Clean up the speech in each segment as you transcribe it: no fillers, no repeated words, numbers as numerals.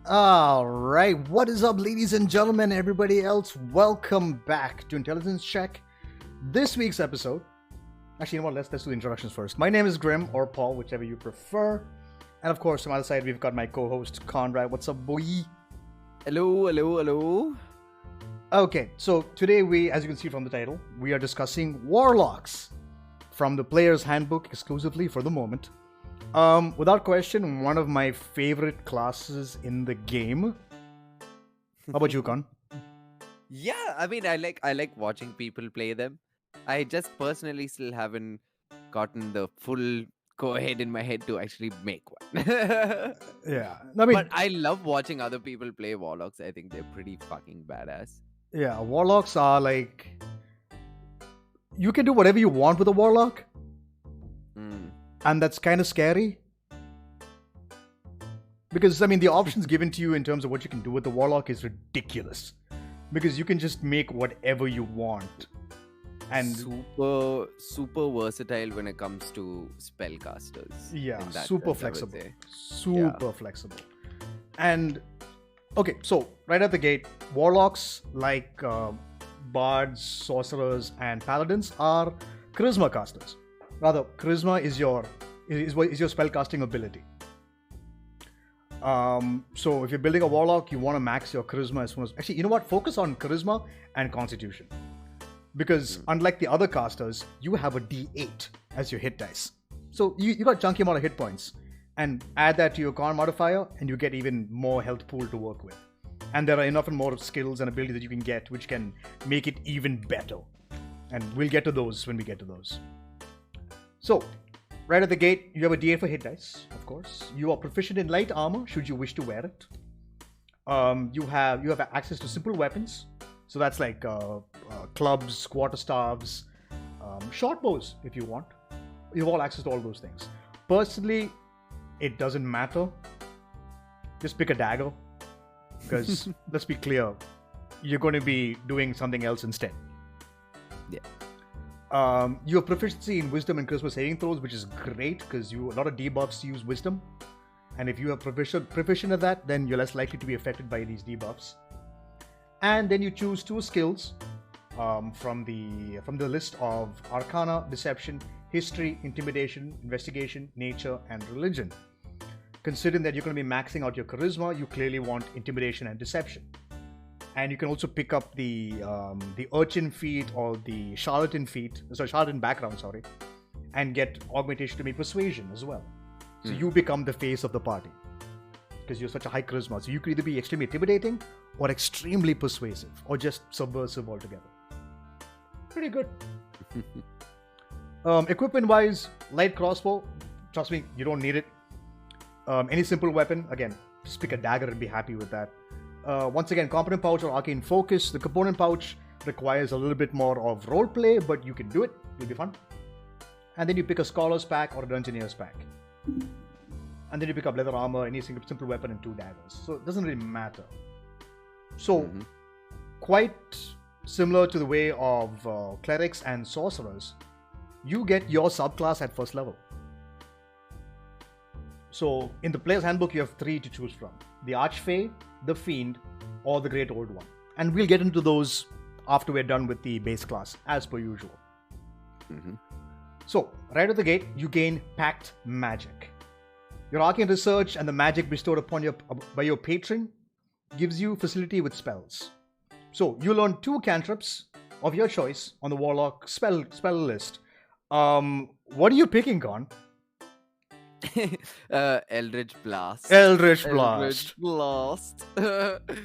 All right, what is up, ladies and gentlemen, everybody else? Welcome back to Intelligence Check. This week's episode. Actually, you know what? Let's do the introductions first. My name is Grim or Paul, whichever you prefer. And of course, on my other side, we've got my co-host Conrad. What's up, boy? Hello. Okay, so today we, as you can see from the title, we are discussing Warlocks from the Player's Handbook exclusively for the moment. Without question, one of my favorite classes in the game. How about you, Con? Yeah, I mean, I like watching people play them. I just personally still haven't gotten the full go-ahead in my head to actually make one. Yeah, I mean, But I love watching other people play Warlocks. I think they're pretty fucking badass. yeah, Warlocks are like, you can do whatever you want with a Warlock, and that's kind of scary. Because, I mean, the options given to you in terms of what you can do with the Warlock is ridiculous. Because you can just make whatever you want. And super versatile when it comes to spellcasters. yeah, in that super sense, I would flexible. say. Super flexible. And, okay, so right at the gate, Warlocks, like Bards, Sorcerers, and Paladins, are Charisma casters. Rather, Charisma is your spellcasting ability. So if you're building a Warlock, you want to max your Charisma as soon as... Actually, you know what? Focus on Charisma and Constitution. Because unlike the other casters, you have a D8 as your hit dice. So you got a chunky amount of hit points. And add that to your Con modifier, and you get even more health pool to work with. And there are enough and more skills and abilities that you can get, which can make it even better. And we'll get to those when we get to those. So, right at the gate, you have a D8 for hit dice, of course. You are proficient in light armor, should you wish to wear it. You have access to simple weapons. So that's like clubs, quarterstaffs, short bows, if you want. You have all access to all those things. Personally, it doesn't matter. Just pick a dagger. Because, let's be clear, you're going to be doing something else instead. Yeah. You have proficiency in wisdom and charisma saving throws, which is great because you a lot of debuffs use wisdom, and if you have proficient at that, then you're less likely to be affected by these debuffs. And then you choose 2 skills from the list of Arcana, Deception, History, Intimidation, Investigation, Nature, and Religion. Considering that you're going to be maxing out your charisma, you clearly want Intimidation and Deception. And you can also pick up the Urchin feat or the Charlatan background, and get augmentation to make Persuasion as well. So you become the face of the party because you're such a high charisma. So you could either be extremely intimidating or extremely persuasive or just subversive altogether. Pretty good. Equipment-wise, light crossbow. Trust me, you don't need it. Any simple weapon, again, just pick a dagger and be happy with that. Once again, component pouch or arcane focus. The component pouch requires a little bit more of roleplay, but you can do it. It'll be fun. And then you pick a scholar's pack or a dungeoneer's pack. And then you pick up leather armor, any simple weapon, and 2 daggers. So it doesn't really matter. So, quite similar to the way of clerics and sorcerers, you get your subclass at first level. So, in the Player's Handbook, you have 3 to choose from. The Archfey, the Fiend, or the Great Old One. And we'll get into those after we're done with the base class, as per usual. So, right at the gate, you gain Pact Magic. Your arcane research and the magic bestowed upon by your patron gives you facility with spells. So, you learn 2 cantrips of your choice on the Warlock spell list. What are you picking, Con? Eldritch Blast. Eldritch Blast.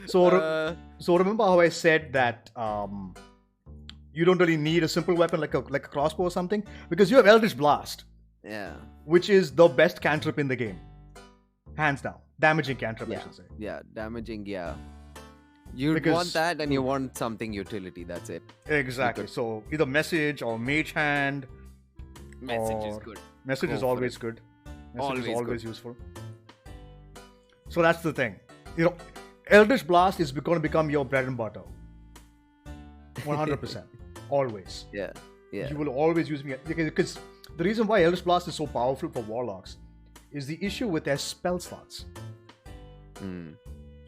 So remember how I said that you don't really need a simple weapon like a crossbow or something? Because you have Eldritch Blast. Yeah. Which is the best cantrip in the game. Hands down. Damaging cantrip, I should say. Yeah, damaging, yeah. You Because- want that and you want something utility, that's it. Exactly. So either Message or Mage Hand. Message is Or- good. Message Go is for always it. good. Message is Always always useful. So that's the thing. Eldritch Blast is going to become your bread and butter. 100%. Always. Yeah. You will always use me because the reason why Eldritch Blast is so powerful for Warlocks is the issue with their spell slots.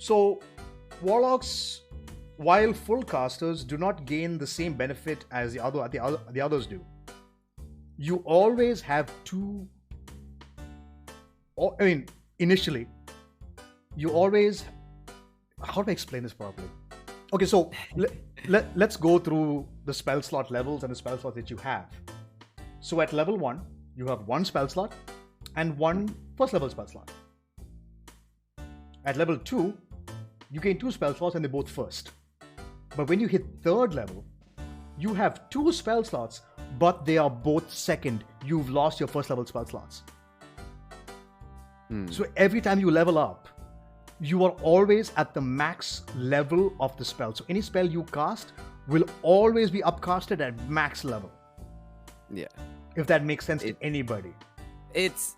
So, Warlocks, while full casters, do not gain the same benefit as the others do. You always have two. Initially, you always. How do I explain this properly? Okay, so let's go through the spell slot levels and the spell slots that you have. So at level 1, you have one spell slot and one first level spell slot. At level 2, you gain 2 spell slots and they're both first. But when you hit 3rd level, you have 2 spell slots, but they are both second. You've lost your first level spell slots. So every time you level up, you are always at the max level of the spell. So any spell you cast will always be upcasted at max level. Yeah. If that makes sense to anybody. It's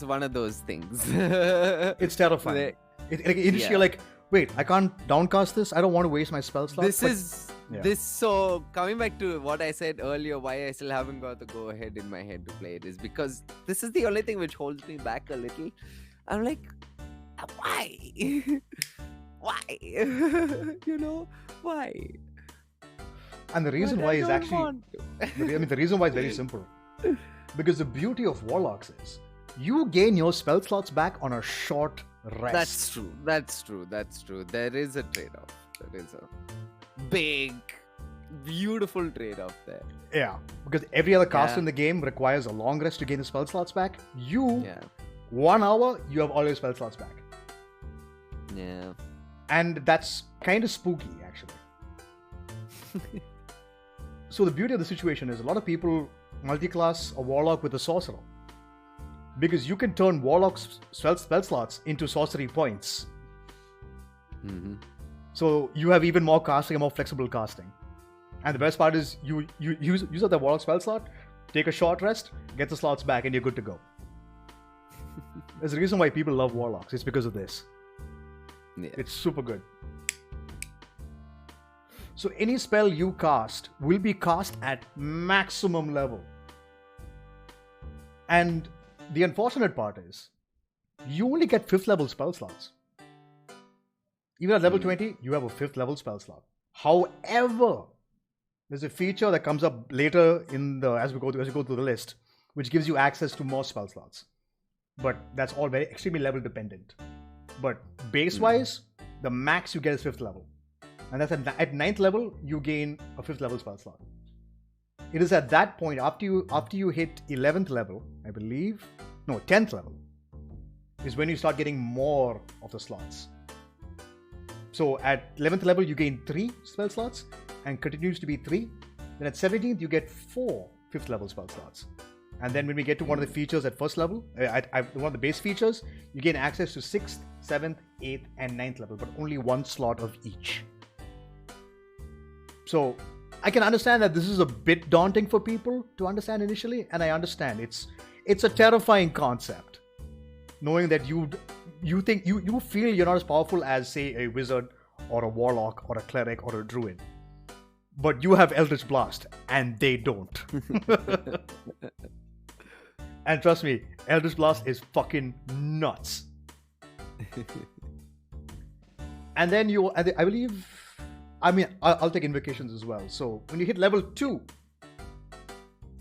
one of those things. It's terrifying. Initially you're like, wait, I can't downcast this. I don't want to waste my spell slot. So coming back to what I said earlier, why I still haven't got the go ahead in my head to play it is because this is the only thing which holds me back a little. I'm like, why? Why? Why? And the reason why is actually, the reason why is very simple. Because the beauty of Warlocks is, you gain your spell slots back on a short rest. That's true. There is a trade-off. There is a big, beautiful trade-off there. Yeah, because every other caster in the game requires a long rest to gain the spell slots back. 1 hour, you have all your spell slots back. Yeah. And that's kind of spooky, actually. So the beauty of the situation is a lot of people multi-class a Warlock with a Sorcerer. Because you can turn Warlock's spell slots into sorcery points. Mm-hmm. So you have even more casting and more flexible casting. And the best part is you use up the Warlock spell slot, take a short rest, get the slots back, and you're good to go. There's a reason why people love Warlocks. It's because of this. Yeah. It's super good. So any spell you cast will be cast at maximum level. And the unfortunate part is, you only get 5th level spell slots. Even at level 20, you have a 5th level spell slot. However, there's a feature that comes up later as we go through the list, which gives you access to more spell slots. But that's all very extremely level dependent. But base-wise, the max you get is 5th level. And that's at 9th level, you gain a 5th level spell slot. It is at that point, after you hit 11th level, I believe, no, 10th level, is when you start getting more of the slots. So at 11th level, you gain 3 spell slots, and continues to be 3. Then at 17th, you get 4 5th level spell slots. And then when we get to one of the features at first level, one of the base features, you gain access to 6th, 7th, 8th, and 9th level, but only 1 slot of each. So I can understand that this is a bit daunting for people to understand initially, and I understand it's a terrifying concept, knowing that you feel you're not as powerful as, say, a wizard or a warlock or a cleric or a druid, but you have Eldritch Blast and they don't. And trust me, Eldritch Blast is fucking nuts. And then I'll take invocations as well. So when you hit level 2,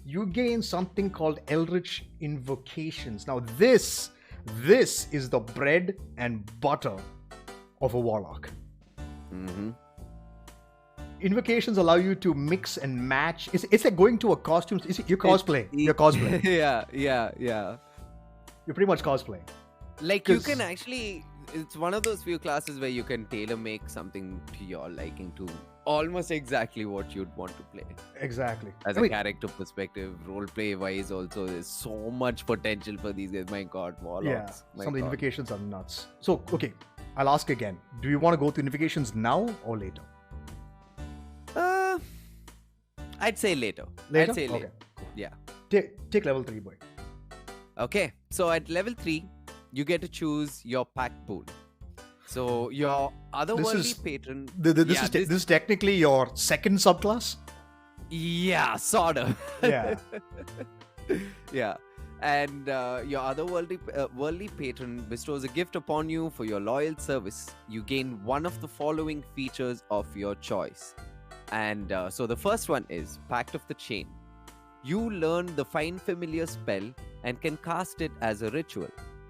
you gain something called Eldritch Invocations. Now this is the bread and butter of a Warlock. Mm-hmm. Invocations allow you to mix and match. It's like going to a costume. You're cosplaying. You're cosplaying. Yeah. You're pretty much cosplaying. Like you can actually, it's one of those few classes where you can tailor make something to your liking, to almost exactly what you'd want to play. Exactly. As a character perspective, roleplay wise also, there's so much potential for these guys. My God, Warlocks. Yeah, some of the invocations are nuts. So, okay, I'll ask again. Do you want to go through invocations now or later? I'd say later. Later? I'd say okay, later. Cool. Yeah. Take level 3, boy. Okay, so at level 3, you get to choose your pack pool. So your otherworldly patron. This is technically your second subclass. Yeah, sort of. Yeah. Yeah. And your other worldly patron bestows a gift upon you for your loyal service. You gain one of the following features of your choice. And so the first one is Pact of the Chain. You learn the Find Familiar spell and can cast it as a ritual.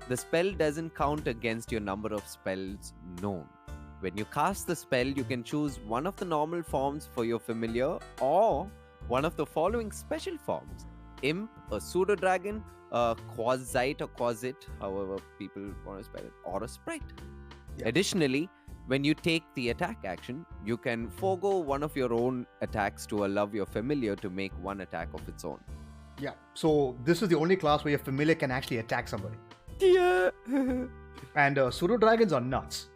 The spell doesn't count against your number of spells known. When you cast the spell, you can choose one of the normal forms for your familiar or one of the following special forms: Imp, a pseudo dragon, a quasite or quasit, however people want to spell it, or a sprite. Yeah. Additionally, when you take the attack action, you can forego one of your own attacks to allow your familiar to make one attack of its own. Yeah. So this is the only class where your familiar can actually attack somebody. Yeah. And pseudo dragons are nuts.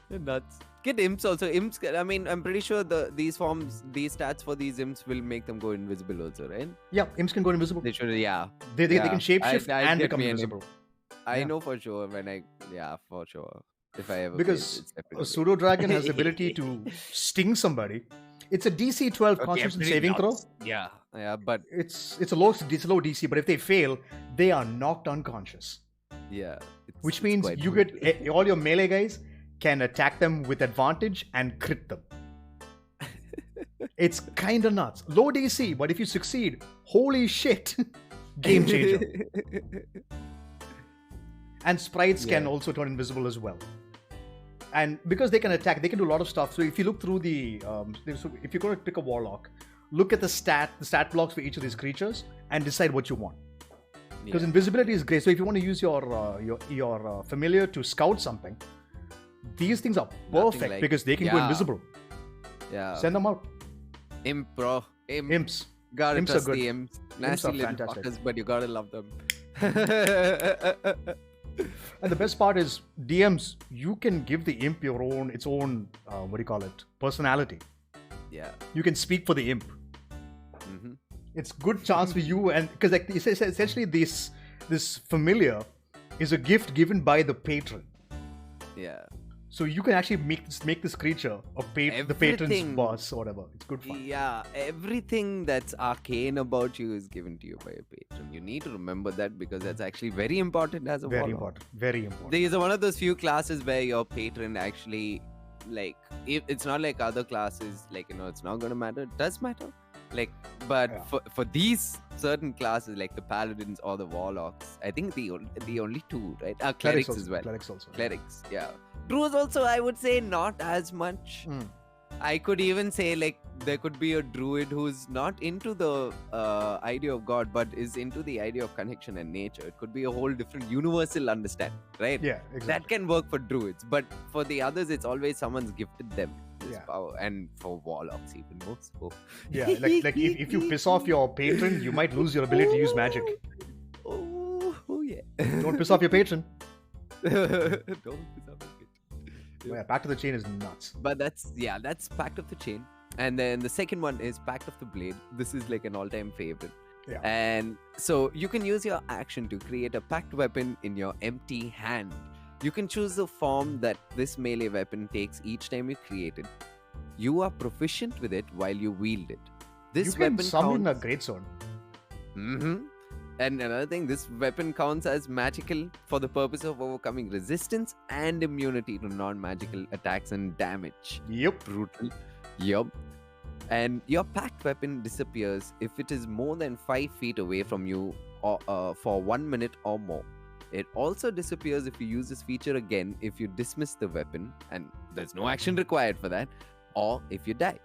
Nuts. Get imps also. Imps, I mean, I'm pretty sure these stats for these imps will make them go invisible also, right? Yeah, imps can go invisible. They should, yeah. They Yeah. can shapeshift I'd and get become me an invisible. I Yeah. know for sure for sure. If I ever Because played, it's a definitely- pseudo dragon has the ability to sting somebody. It's a DC 12 Constitution pretty saving throw. nuts. Yeah, but It's a low DC, but if they fail, they are knocked unconscious. yeah. Which it's means quite you brutal. get all your melee guys can attack them with advantage and crit them. It's kind of nuts. Low DC, but if you succeed, holy shit, game changer. And sprites can Yeah. also turn invisible as well. And because they can attack, they can do a lot of stuff. So if you look through if you're going to pick a warlock, look at the stat blocks for each of these creatures and decide what you want. Because Yeah. invisibility is great. So if you want to use your familiar to scout something, these things are perfect like- because they can go yeah. invisible. Yeah. Send them out. Imp, bro. Imp. Imps. Gotta Imps are trust good. the imps. Nasty are little fantastic. fuckers, but you gotta love them. And the best part is DMs. You can give the imp its own personality. Yeah. You can speak for the imp. Mm-hmm. It's good chance for you, and because essentially this familiar is a gift given by the patron. Yeah. So you can actually make this creature the patron's Everything. boss or whatever. It's good fun. Yeah, everything that's arcane about you is given to you by a patron. You need to remember that because that's actually very important as a Very warlock. important. Very important. These are one of those few classes where your patron actually, like, if it's not like other classes, like, it's not going to matter. It does matter. Like, but Yeah. for these certain classes, like the paladins or the warlocks, I think the only two, right? Clerics as well. Clerics also. Clerics, yeah. Druids also, I would say, not as much. Mm. I could even say, like, there could be a druid who's not into the idea of God, but is into the idea of connection and nature. It could be a whole different universal understanding, right? Yeah, exactly. That can work for druids, but for the others, it's always someone's gifted them this Yeah. power, and for warlocks even more so. Yeah, like if you piss off your patron, you might lose your ability to use magic. Oh yeah. Don't piss off your patron. Don't piss off your patron. Yeah, Back to the Chain is nuts. But that's Pact of the Chain. And then the second one is Pact of the Blade. This is like an all-time favorite. Yeah. And so you can use your action to create a pact weapon in your empty hand. You can choose the form that this melee weapon takes each time you create it. You are proficient with it while you wield it. This You can weapon summon counts... a greatsword. Mm-hmm. And another thing, this weapon counts as magical for the purpose of overcoming resistance and immunity to non-magical attacks and damage. Yep. Brutal. Yup. And your packed weapon disappears if it is more than 5 feet away from you or, for 1 minute or more. It also disappears if you use this feature again if you dismiss the weapon, and there's no action required for that, or if you die.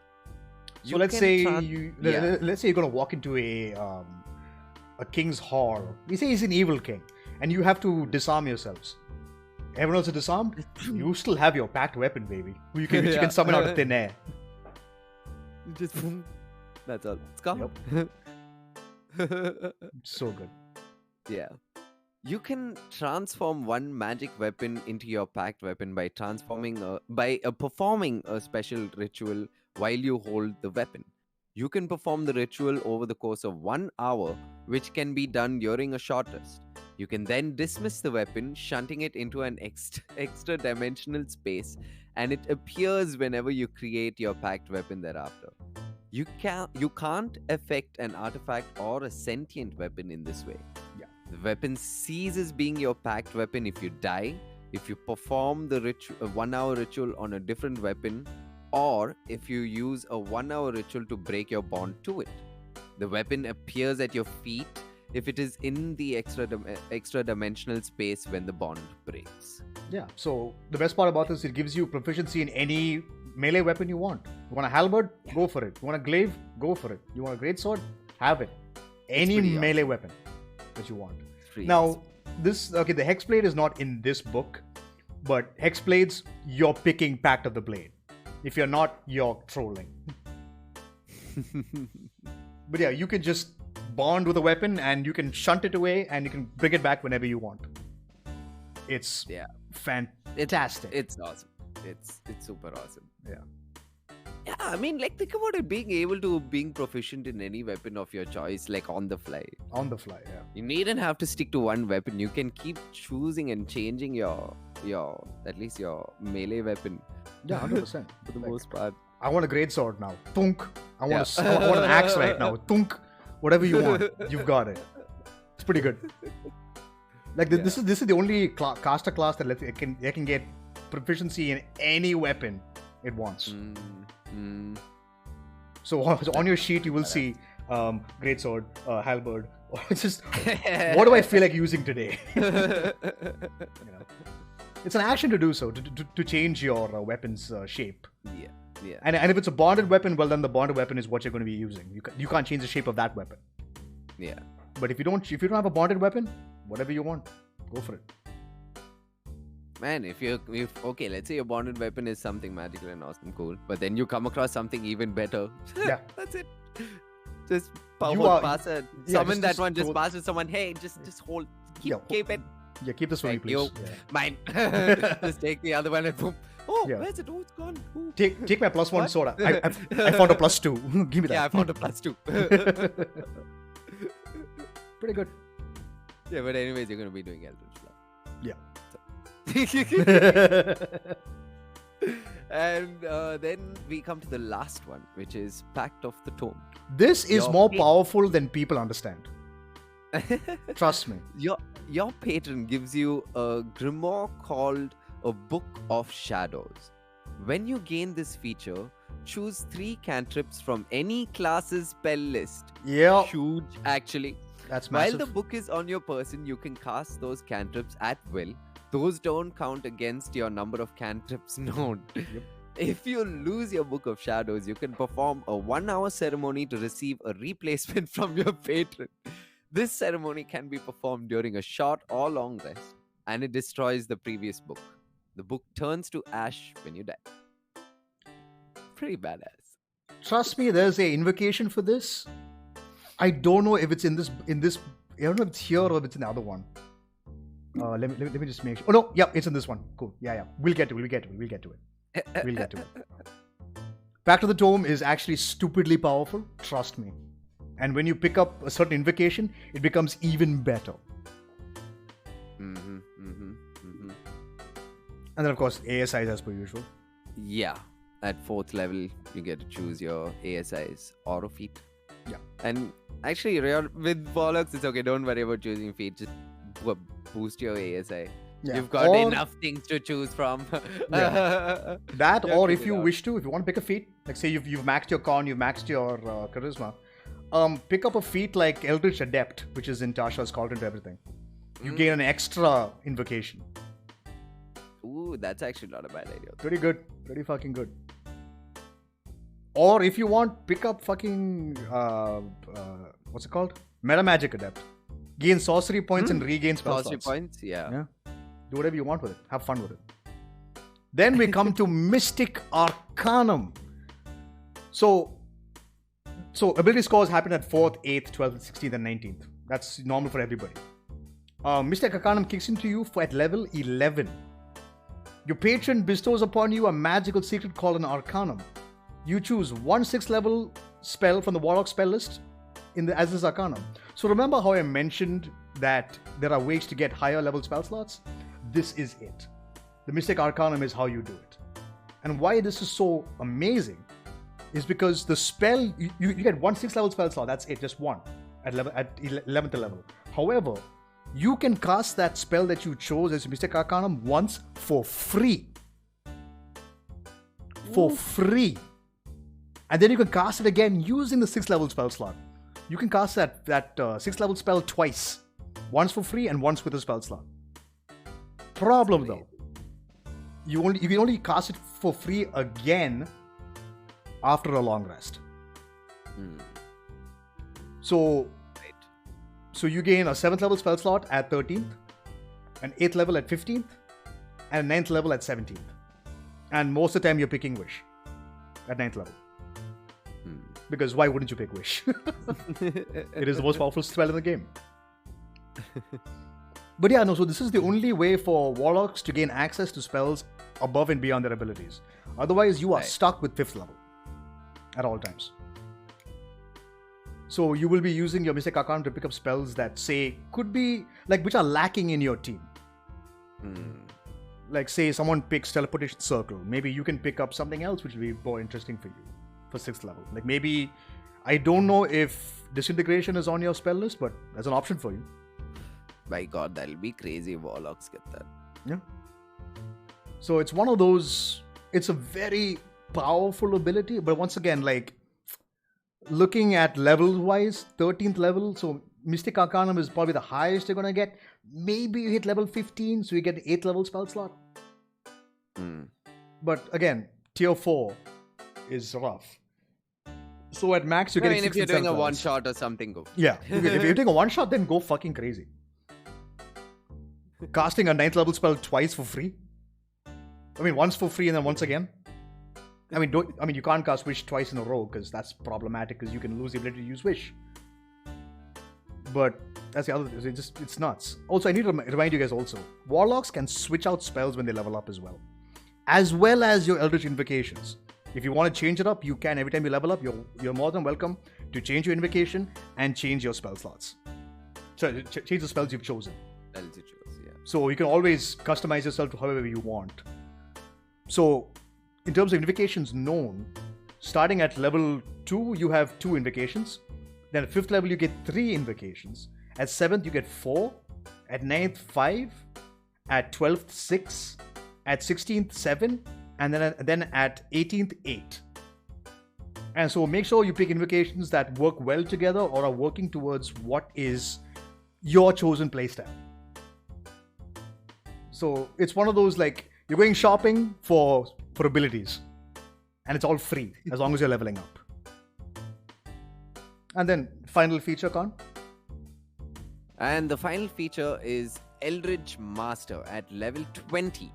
So let's say Yeah. let's say you're gonna walk into a king's hall. We say he's an evil king, and you have to disarm yourselves. Everyone else is disarmed. You still have your packed weapon, baby. You can summon out of thin air. Just that's all. It's gone. So good. Yeah. You can transform one magic weapon into your packed weapon by performing a special ritual while you hold the weapon. You can perform the ritual over the course of 1 hour, which can be done during a short rest. You can then dismiss the weapon, shunting it into an extra dimensional space, and it appears whenever you create your packed weapon thereafter. You can't affect an artifact or a sentient weapon in this way. Yeah. The weapon ceases being your packed weapon if you die, if you perform the 1-hour ritual on a different weapon, or if you use a 1-hour ritual to break your bond to it. The weapon appears at your feet if it is in the extra dimensional space when the bond breaks. Yeah, so the best part about this, it gives you proficiency in any melee weapon you want. You want a halberd? Go for it. You want a glaive? Go for it. You want a greatsword? Have it. Any melee weapon that you want. Now, the Hexblade is not in this book, but Hexblades, you're picking Pact of the Blade. If you're not, you're trolling. But yeah, you can just bond with a weapon and you can shunt it away and you can bring it back whenever you want. It's fantastic. It's awesome. It's super awesome. Yeah. Yeah, I mean, like, think about it, being proficient in any weapon of your choice, like on the fly. On the fly, yeah. You needn't have to stick to one weapon. You can keep choosing and changing your at least your melee weapon. Yeah, 100%. For the most part. I want a greatsword now. Thunk. I want an axe right now. Thunk. Whatever you want, you've got it. It's pretty good. Like this is the only caster class that it can get proficiency in any weapon it wants. So on your sheet you will see greatsword, halberd. It's just what do I feel like using today? It's an action to do so, to change your weapon's shape. Yeah. And if it's a bonded weapon, well then the bonded weapon is what you're going to be using. You can't change the shape of that weapon. Yeah. But if you don't have a bonded weapon, whatever you want, go for it. Man, if let's say your bonded weapon is something magical and awesome, cool, but then you come across something even better. Yeah. That's it. Just pass it. Summon that one. Just pass it. Someone. Hey, just hold. Keep it. Yeah, keep this for me, please. Yeah. Mine. Just take the other one and boom. Oh, where's it? Oh, it's gone. Ooh. Take my +1 soda. I found a +2. Give me that. Yeah, I found a +2. Pretty good. Yeah, but anyways, you're going to be doing Eldritch Blast. Yeah. And then we come to the last one, which is Pact of the Tome. This is more powerful than people understand. Trust me. Your patron gives you a grimoire called a Book of Shadows. When you gain this feature, choose 3 cantrips from any class's spell list. Yeah. Huge, actually. That's massive. While the book is on your person, you can cast those cantrips at will. Those don't count against your number of cantrips known. Yep. If you lose your Book of Shadows, you can perform a 1-hour ceremony to receive a replacement from your patron. This ceremony can be performed during a short or long rest, and it destroys the previous book. The book turns to ash when you die. Pretty badass. Trust me, there's a invocation for this. I don't know if it's in this. I don't know if it's here or if it's in the other one. Let me just make sure. Oh no, yeah, it's in this one. Cool. Yeah. We'll get to it. Pact of the Tome is actually stupidly powerful. Trust me. And when you pick up a certain invocation, it becomes even better. And then, of course, ASIs as per usual. Yeah. At 4th level, you get to choose your ASIs or a feat. Yeah. And actually, with Warlocks, it's okay. Don't worry about choosing feat. Just boost your ASI. Yeah. You've got enough things to choose from. That, or if you wish to, if you want to pick a feat, like say you've maxed your con, you've maxed your charisma, pick up a feat like Eldritch Adept, which is in Tasha's Cauldron to Everything. You gain an extra invocation. Ooh, that's actually not a bad idea. Pretty good. Pretty fucking good. Or if you want, pick up fucking... what's it called? Meta Magic Adept. Gain sorcery points and regain spell slots. Sorcery points, yeah. Do whatever you want with it. Have fun with it. Then we come to Mystic Arcanum. So ability scores happen at 4th, 8th, 12th, 16th, and 19th. That's normal for everybody. Mystic Arcanum kicks into you at level 11. Your patron bestows upon you a magical secret called an Arcanum. You choose one 6th level spell from the Warlock spell list as this Arcanum. So remember how I mentioned that there are ways to get higher level spell slots? This is it. The Mystic Arcanum is how you do it. And why this is so amazing is because the spell, you get one 6th level spell slot, that's it, just one, at 11th level. However, you can cast that spell that you chose as Mystic Arcanum once for free. For free. And then you can cast it again using the 6th level spell slot. You can cast that 6th level spell twice. Once for free and once with a spell slot. Problem though. You can only cast it for free again after a long rest. So you gain a 7th level spell slot at 13th, an 8th level at 15th, and a 9th level at 17th. And most of the time you're picking Wish at 9th level. Because why wouldn't you pick Wish? It is the most powerful spell in the game. But yeah, no, so this is the only way for Warlocks to gain access to spells above and beyond their abilities. Otherwise, you are stuck with 5th level at all times. So you will be using your Mystic Arcanum to pick up spells that say could be like which are lacking in your team. Like say someone picks Teleportation Circle. Maybe you can pick up something else which will be more interesting for you for 6th level. Like maybe, I don't know if Disintegration is on your spell list, but that's an option for you. My god, that'll be crazy if Warlocks get that. Yeah. So it's one of those, it's a very powerful ability, but once again, like, looking at level wise, 13th level, so Mystic Arcanum is probably the highest you're gonna get. Maybe you hit level 15, so you get the 8th level spell slot. But again, tier 4 is rough. So at max, you're getting if you're doing a one shot or something, go. Yeah, if you're doing a one shot, then go fucking crazy. Casting a 9th level spell twice for free. I mean, once for free and then once again. I mean, you can't cast Wish twice in a row because that's problematic because you can lose the ability to use Wish. But that's the other thing. It's nuts. Also, I need to remind you guys also, Warlocks can switch out spells when they level up as well as your Eldritch Invocations. If you want to change it up, you can. Every time you level up, you're more than welcome to change your invocation and change your spell slots. So change the spells you've chosen. So you can always customize yourself to however you want. So in terms of invocations known, starting at level 2, you have 2 invocations. Then at 5th level, you get 3 invocations. At 7th, you get 4. At 9th, 5. At 12th, 6. At 16th, 7. And then at 18th, 8. And so make sure you pick invocations that work well together or are working towards what is your chosen playstyle. So it's one of those, like, you're going shopping for abilities. And it's all free as long as you're leveling up. And then final feature, Khan. And the final feature is Eldritch Master at level 20.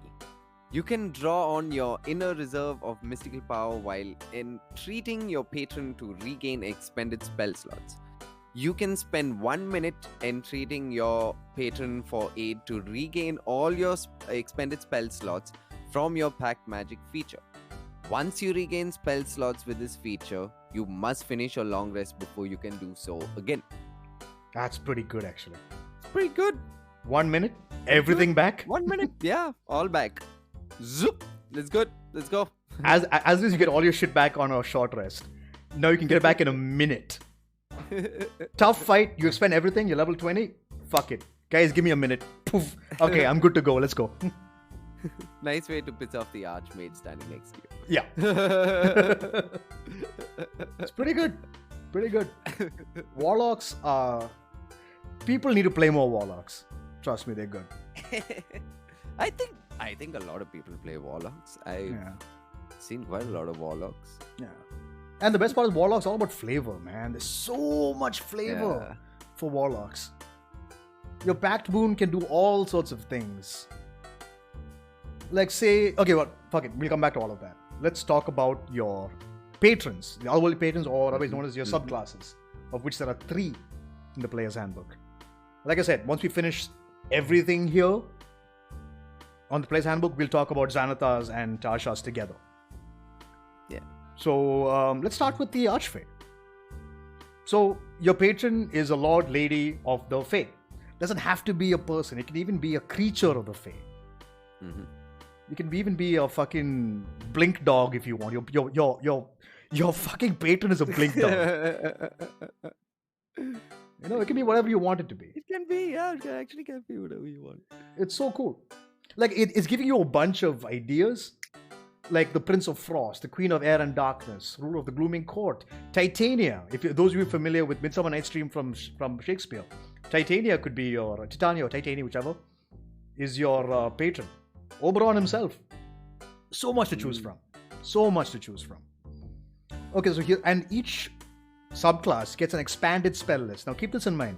You can draw on your inner reserve of mystical power while entreating your patron to regain expended spell slots. You can spend 1 minute entreating your patron for aid to regain all your expended spell slots from your Pact Magic feature. Once you regain spell slots with this feature, you must finish your long rest before you can do so again. That's pretty good, actually. It's pretty good. 1 minute, everything back. 1 minute, yeah, all back. Zoop, let's go. As soon as you get all your shit back on a short rest, now you can get it back in a minute. Tough fight, you spend everything, you're level 20, fuck it. Guys, give me a minute. Poof. Okay, I'm good to go, let's go. Nice way to piss off the Archmage standing next to you. Yeah. It's pretty good. Warlocks are... People need to play more Warlocks. Trust me, they're good. I think a lot of people play Warlocks. I've seen quite a lot of Warlocks. Yeah. And the best part is Warlocks all about flavor, man. There's so much flavor for Warlocks. Your Pact Boon can do all sorts of things. Like say... Okay, well, fuck it. We'll come back to all of that. Let's talk about your patrons. The Otherworldly patrons, or otherwise known as your subclasses, of which there are 3 in the Player's Handbook. Like I said, once we finish everything here on the Player's Handbook, we'll talk about Xanathars and Tarshas together. Yeah. So let's start with the Archfey. So your patron is a Lord, Lady of the Fae. Doesn't have to be a person. It can even be a creature of the Fae. You can even be a fucking blink dog if you want. Your fucking patron is a blink dog. It can be whatever you want it to be. It can be, yeah, it actually can be whatever you want. It's so cool. Like it's giving you a bunch of ideas, like the Prince of Frost, the Queen of Air and Darkness, ruler of the Glooming Court, Titania. Those of you familiar with Midsummer Night's Dream from Shakespeare, Titania could be your Titania or Titania, whichever, is your patron. Oberon himself. So much to choose from. So much to choose from. Okay, so here, and each subclass gets an expanded spell list. Now keep this in mind.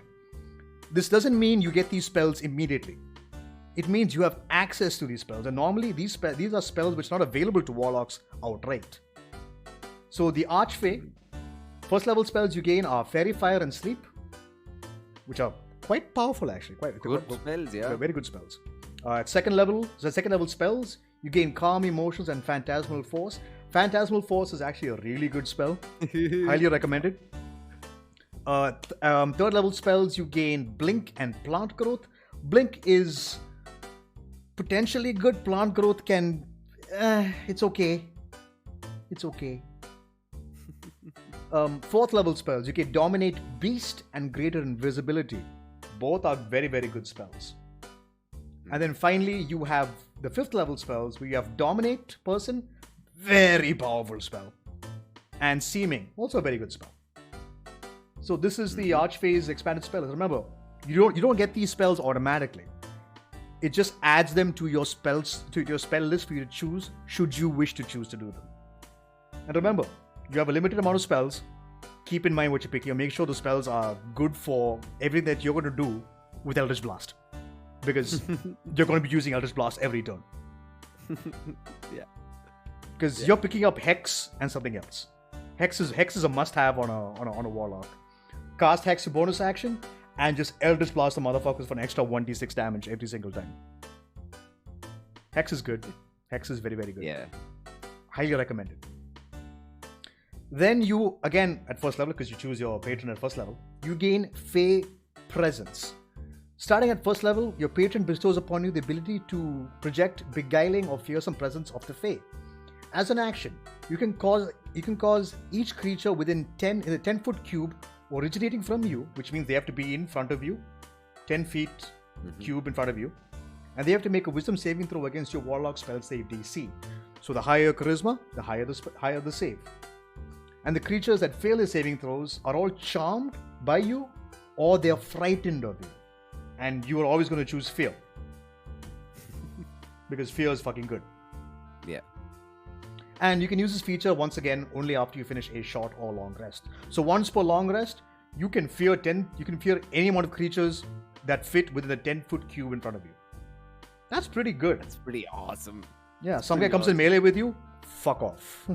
This doesn't mean you get these spells immediately. It means you have access to these spells, and normally these are spells which are not available to warlocks outright. So the Archfey, first level spells you gain are Fairy Fire and Sleep, which are quite powerful actually. Quite good spells, yeah. Very good spells. At second level spells, you gain Calm Emotions and Phantasmal Force. Phantasmal Force is actually a really good spell. Highly recommended. Third level spells, you gain Blink and Plant Growth. Blink is potentially good. Plant Growth can... it's okay. It's okay. Fourth level spells, you get Dominate Beast and Greater Invisibility. Both are very, very good spells. And then finally, you have the fifth level spells where you have Dominate Person, very powerful spell. And Seeming, also a very good spell. So this is the Archfey's expanded spells. Remember, you don't get these spells automatically. It just adds them to your spells, to your spell list for you to choose, should you wish to choose to do them. And remember, you have a limited amount of spells. Keep in mind what you're picking. Make sure the spells are good for everything that you're going to do with Eldritch Blast. Because you're going to be using Eldritch Blast every turn. Yeah. Because you're picking up Hex and something else. Hex is a must-have on a Warlock. Cast Hex to bonus action, and just Eldritch Blast the motherfuckers for an extra 1d6 damage every single time. Hex is good. Hex is very, very good. Yeah. Highly recommended. Then you, again, at first level, because you choose your patron at first level, you gain Fey Presence. Starting at first level, your patron bestows upon you the ability to project beguiling or fearsome presence of the Fey. As an action, you can cause each creature within in a 10-foot cube originating from you, which means they have to be in front of you, 10 feet cube in front of you, and they have to make a wisdom saving throw against your Warlock spell save DC. So the higher your charisma, the higher the save. And the creatures that fail their saving throws are all charmed by you, or they are frightened of you. And you are always going to choose fear. Because fear is fucking good. Yeah. And you can use this feature once again only after you finish a short or long rest. So once per long rest, you can fear any amount of creatures that fit within the 10-foot cube in front of you. That's pretty good. That's pretty awesome. Yeah, some guy comes in melee with you, fuck off.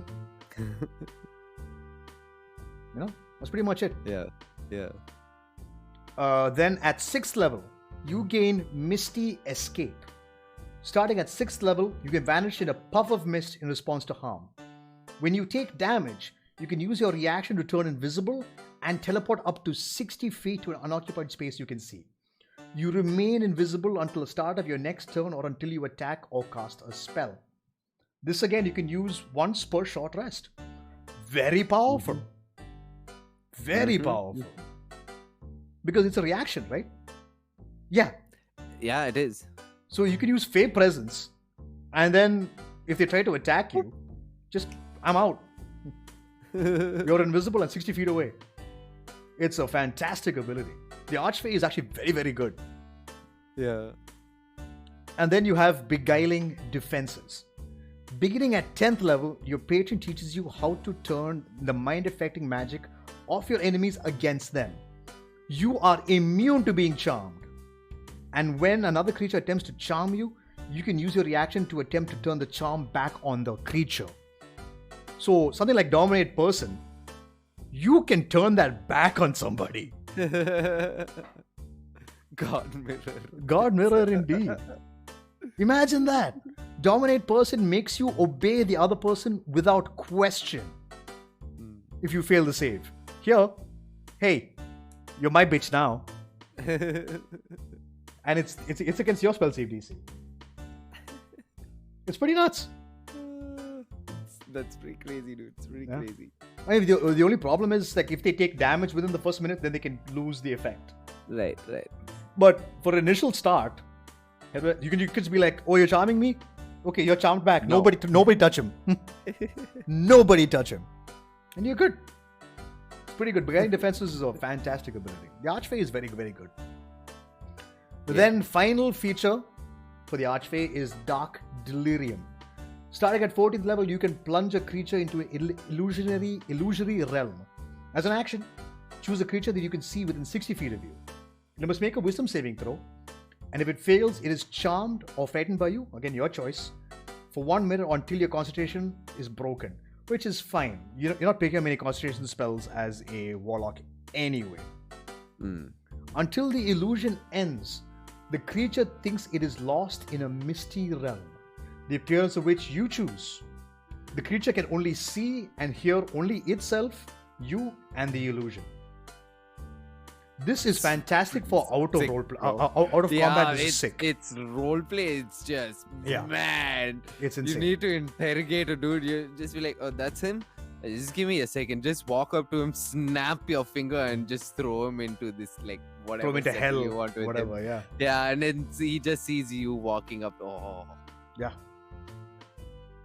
That's pretty much it. Yeah. Then at 6th level, you gain Misty Escape. Starting at 6th level, you can vanish in a puff of mist in response to harm. When you take damage, you can use your reaction to turn invisible and teleport up to 60 feet to an unoccupied space you can see. You remain invisible until the start of your next turn or until you attack or cast a spell. This again you can use once per short rest. Very powerful. Very powerful. Because it's a reaction, right? Yeah. Yeah, it is. So you can use Fey Presence, and then if they try to attack you, I'm out. You're invisible and 60 feet away. It's a fantastic ability. The Archfey is actually very, very good. Yeah. And then you have Beguiling Defenses. Beginning at 10th level, your patron teaches you how to turn the mind-affecting magic of your enemies against them. You are immune to being charmed. And when another creature attempts to charm you, you can use your reaction to attempt to turn the charm back on the creature. So something like Dominate Person, you can turn that back on somebody. God Mirror. God Mirror indeed. Imagine that. Dominate Person makes you obey the other person without question. If you fail the save. Here, hey, you're my bitch now. And it's against your spell save DC. It's pretty nuts. That's pretty crazy, dude. It's pretty crazy. I mean, the only problem is like if they take damage within the first minute, then they can lose the effect. Right. But for initial start, you can just be like, "Oh, you're charming me? Okay, you're charmed back. No. Nobody touch him. Nobody touch him, and you're good. It's pretty good. Beguiling Defenses is a fantastic ability. The Archfey is very, very good. But then final feature for the Archfey is Dark Delirium. Starting at 14th level, you can plunge a creature into an illusory realm. As an action, choose a creature that you can see within 60 feet of you. You must make a wisdom saving throw, and if it fails, it is charmed or frightened by you, again your choice, for 1 minute until your concentration is broken, which is fine. You're not picking up many concentration spells as a Warlock anyway. Until the illusion ends, the creature thinks it is lost in a misty realm, the appearance of which you choose. The creature can only see and hear only itself, you, and the illusion. This is fantastic for out of roleplay. Out of combat, this is sick. It's roleplay. It's just man. It's insane. You need to interrogate a dude. You just be like, "Oh, that's him. Just give me a second. Just walk up to him, snap your finger, and just throw him into this like whatever. Throw him into hell. You want with whatever. him. Yeah. Yeah, and then he just sees you walking up. Oh. Yeah.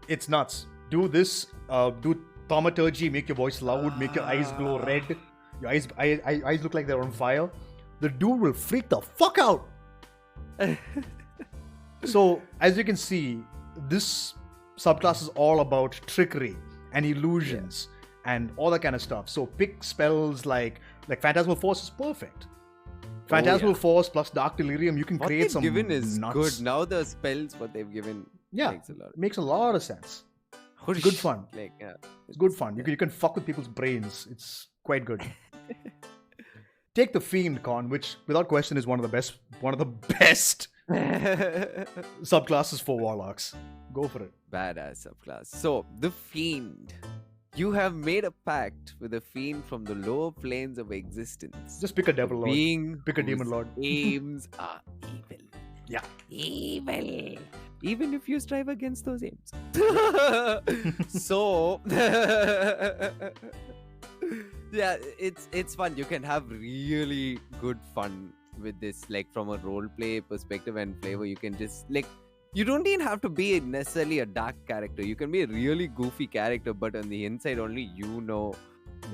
It's nuts. Do this. Do thaumaturgy. Make your voice loud. Make your eyes glow red. Your eyes look like they're on fire. The dude will freak the fuck out. So, as you can see, this subclass is all about trickery and illusions and all that kind of stuff. So, pick spells like Phantasmal Force is perfect. Phantasmal Force plus Dark Delirium, you can What create they've some given is nuts. good. Now the spells what they've given makes a lot of sense. It's good fun. It's good fun. You can fuck with people's brains. It's quite good. Take the Fiend, Con, which without question is one of the best subclasses for Warlocks. Go for it. Badass subclass. So the Fiend, you have made a pact with the Fiend from the lower planes of existence. Just pick a devil lord. Pick a demon lord. Aims are evil. Yeah. Evil. Even if you strive against those aims. So yeah, it's fun. You can have really good fun with this, like from a roleplay perspective and flavor. You can just you don't even have to be necessarily a dark character. You can be a really goofy character, but on the inside only you know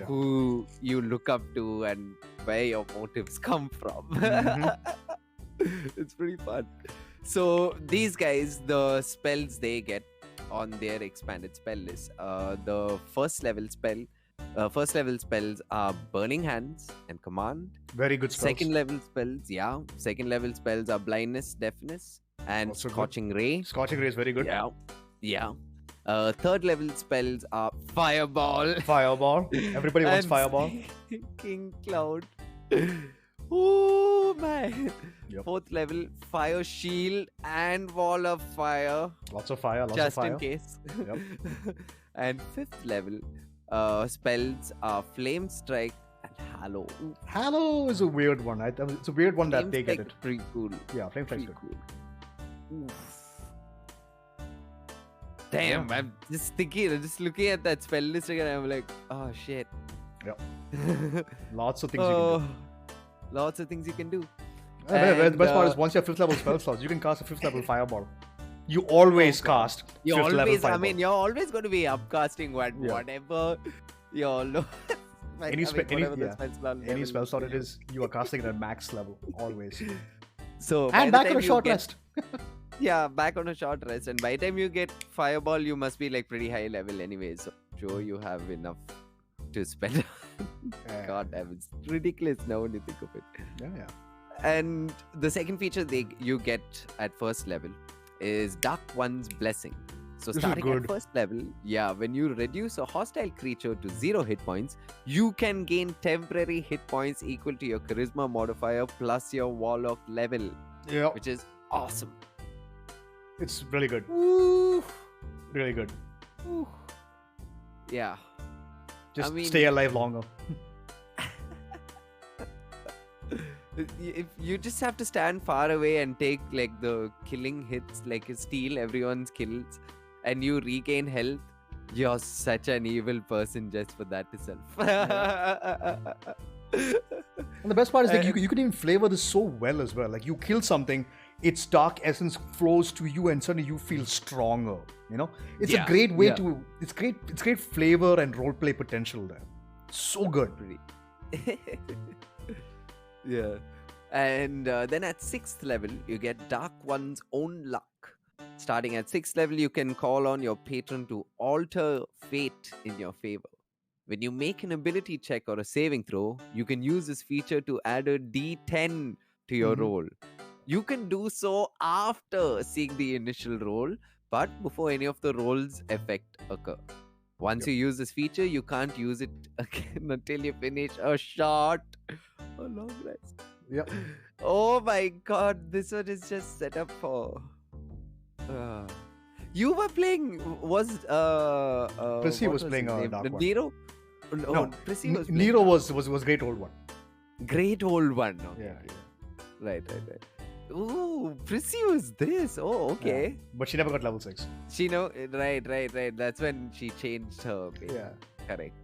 who you look up to and where your motives come from. It's pretty fun. So these guys, the spells they get on their expanded spell list, the first level spells are Burning Hands and Command. Very good spells. Second level spells are Blindness, Deafness, and Also Scorching Ray. Scorching Ray is very good. Yeah. Third level spells are Fireball. Fireball. Everybody wants Fireball. King Cloud. Oh man. Yep. Fourth level, Fire Shield and Wall of Fire. Lots of fire. Just in case. Yep. And fifth level spells are Flame Strike and Hallow. Hallow is a weird one. It's a weird one that they get it. Pretty cool. Yeah, Flame Strike's good. Cool. Oof. Damn, I'm just looking at that spell list again. I'm like, oh shit. Yep. Lots of things you can do. Lots of things you can do. The best part is once you have 5th level spell slots, you can cast a 5th level Fireball. You always cast 5th level Fireball. I mean, you're always going to be upcasting whatever your low. Any spell slot it is, you are casting it at max level always. So and back on a short rest. Yeah, back on a short rest, and by the time you get Fireball, you must be like pretty high level anyway. So sure you have enough to spend. God damn, it's ridiculous now when you think of it. Yeah. And the second feature you get at first level is Dark One's Blessing. So starting at first level, when you reduce a hostile creature to 0 hit points, you can gain temporary hit points equal to your charisma modifier plus your warlock level. Yeah. Which is awesome. It's really good. Ooh. Really good. Ooh. Yeah. Just stay alive longer. If you just have to stand far away and take like the killing hits, like steal everyone's kills, and you regain health, You're such an evil person just for that itself. And the best part is like you can even flavor this so well as well. Like you kill something, its dark essence flows to you, and suddenly you feel stronger. You know, it's a great way to. It's great flavor and roleplay potential there. So good. Yeah. And then at 6th level, you get Dark One's Own Luck. Starting at 6th level, you can call on your patron to alter fate in your favor. When you make an ability check or a saving throw, you can use this feature to add a d10 to your roll. You can do so after seeing the initial roll, but before any of the roll's effect occur. Once you use this feature, you can't use it again until you finish a short or long rest. Yep. Oh my god, this one is just set up for. You were playing. Prissy was playing a Dark One. Nero? No, Prissy was playing. Nero was Great Old One. Great Old One. Okay. Yeah. Right. Ooh, Prissy was this. Oh, okay. Yeah. But she never got level 6. She know. Right. That's when she changed her. Base. Yeah. Correct.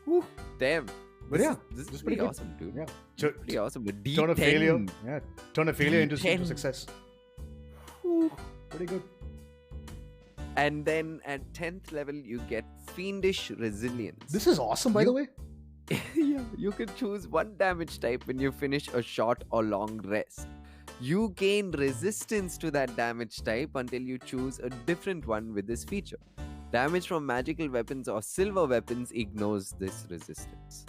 Woo, damn. But this is pretty awesome, dude. Yeah. Pretty awesome. But Turn a failure. D10. Yeah. Turn a failure into D10. success. Whew. Pretty good. And then at 10th level, you get Fiendish Resilience. This is awesome, by the way. Yeah, you can choose one damage type when you finish a short or long rest. You gain resistance to that damage type until you choose a different one with this feature. Damage from magical weapons or silver weapons ignores this resistance.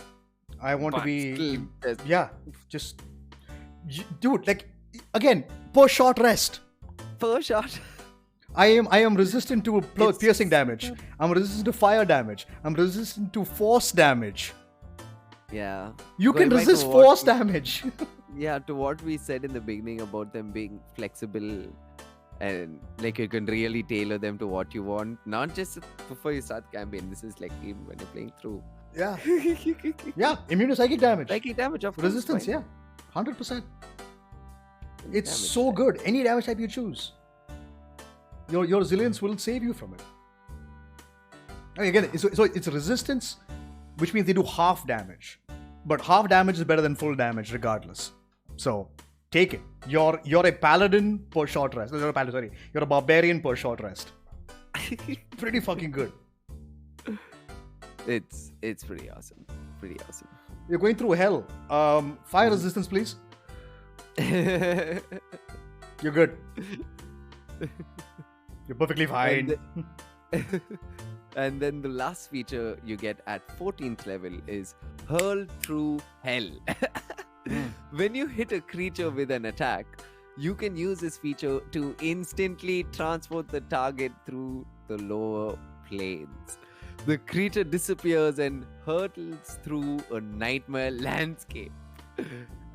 I want to But be. still, there's- Yeah. Just. Dude, like, again, per short rest. Per shot. I am resistant to piercing damage. I'm resistant to fire damage. I'm resistant to force damage. Yeah. You Going can back to resist what force we- damage. Yeah, to what we said in the beginning about them being flexible and like you can really tailor them to what you want. Not just before you start campaign. This is like even when you're playing through. Yeah. Yeah. Immune to psychic damage. Psychic damage, of course. Resistance, fine. yeah. 100%. It's Damage so type. good. Any damage type you choose. Your resilience will save you from it. I mean, again, so it's resistance, which means they do half damage. But half damage is better than full damage regardless. So, take it. You're a paladin per short rest. No, you're a paladin, sorry. You're a barbarian per short rest. Pretty fucking good. It's pretty awesome. Pretty awesome. You're going through hell. Fire resistance, please. You're good. You're perfectly fine. And then the last feature you get at 14th level is Hurl Through Hell. When you hit a creature with an attack, you can use this feature to instantly transport the target through the lower planes. The creature disappears and hurtles through a nightmare landscape.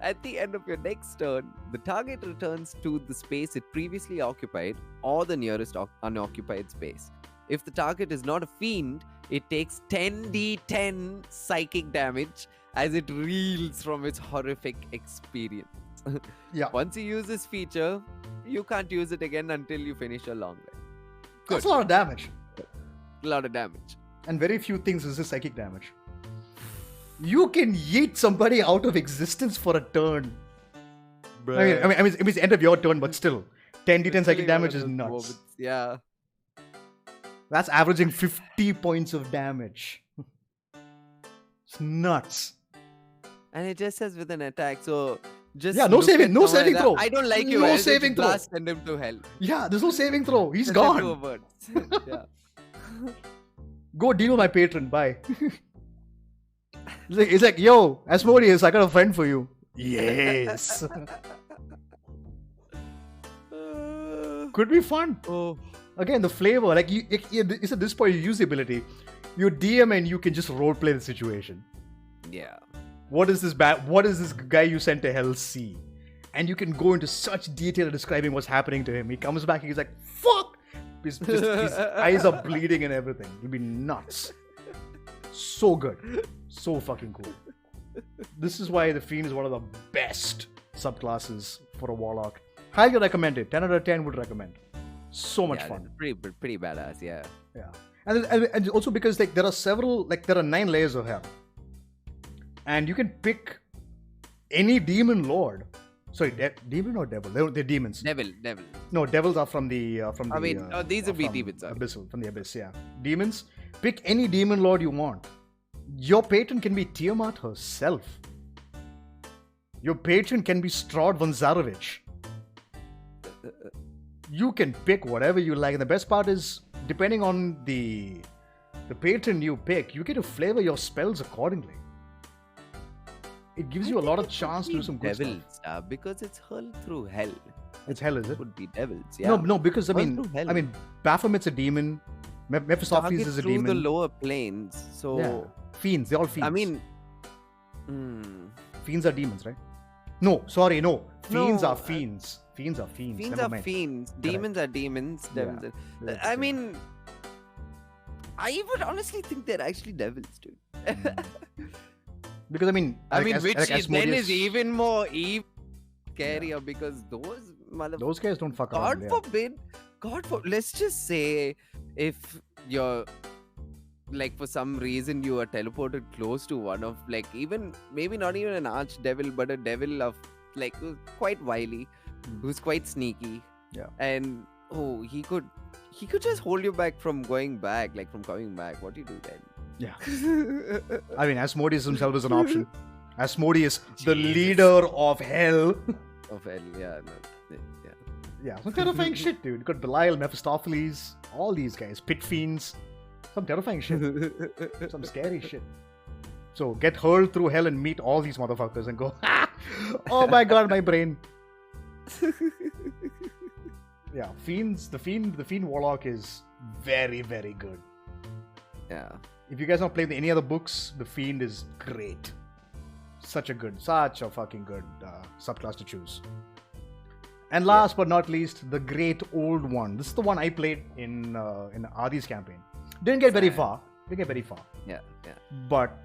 At the end of your next turn, the target returns to the space it previously occupied or the nearest unoccupied space. If the target is not a fiend, it takes 10d10 psychic damage as it reels from its horrific experience. Yeah. Once you use this feature, you can't use it again until you finish a long rest. That's a lot of damage. A lot of damage. And very few things resist psychic damage. You can yeet somebody out of existence for a turn. I mean, it's the end of your turn, but still. 10d10 psychic damage is nuts. Moments. Yeah. That's averaging 50 points of damage. It's nuts. And it just says with an attack, so just Yeah, no look saving- at no someone saving like throw. that. I don't like you. No I'll just saving throw. blast, send him to hell. Yeah, there's no saving throw. He's Send him to a gone. bird. Yeah. Go deal with my patron. Bye. It's like, yo, Asmodeus, I got a friend for you. Yes. Could be fun. Oh. Again, the flavor. Like, it's at this point you use the ability. You DM and you can just roleplay the situation. Yeah. What is this guy you sent to hell see? And you can go into such detail describing what's happening to him. He comes back and he's like, fuck! His eyes are bleeding and everything. It'll be nuts. So good. So fucking cool. This is why the Fiend is one of the best subclasses for a Warlock. Highly recommended. 10 out of 10 would recommend. So much fun. Pretty badass, yeah. Yeah. And also because like there are 9 layers of hell, and you can pick any demon lord. Sorry, demon or devil? They're demons. Devil. No, devils are from the these would be demons. Abyssal, from the abyss. Yeah, demons. Pick any demon lord you want. Your patron can be Tiamat herself. Your patron can be Strahd Vanzarovich. You can pick whatever you like, and the best part is, depending on the patron you pick, you get to flavor your spells accordingly. It gives you a lot of chance to do some good stuff. Because it's hurled through hell. It's hell, is it? Would be devils, yeah. No, because I mean, Baphomet's a demon. Mephistopheles is a demon. Through the lower planes, so yeah. Fiends, they're all fiends. I mean, fiends are demons, right? No, sorry, no. Fiends are fiends. Fiends are fiends. Fiends are fiends. Demons are demons. Devils. Yeah. I mean, I would honestly think they're actually devils, dude. Because then is even more scarier because those guys don't fuck around. God forbid. Let's just say if you're like for some reason you are teleported close to one of like even maybe not even an archdevil but a devil of like who's quite wily, who's quite sneaky. Yeah. And he could just hold you back from going back, like from coming back. What do you do then? Yeah. I mean, Asmodeus himself is an option. Asmodeus, the leader of hell. Of hell, yeah. Yeah, some terrifying shit, dude. You got Belial, Mephistopheles, all these guys, pit fiends. Some terrifying shit. Some scary shit. So get hurled through hell and meet all these motherfuckers and go, oh my god, my brain. Yeah, the fiend warlock is very, very good. Yeah. If you guys don't play any other books, the fiend is great. Such a fucking good subclass to choose. And last but not least, the great old one. This is the one I played in Adi's campaign. Didn't get very far. Yeah. But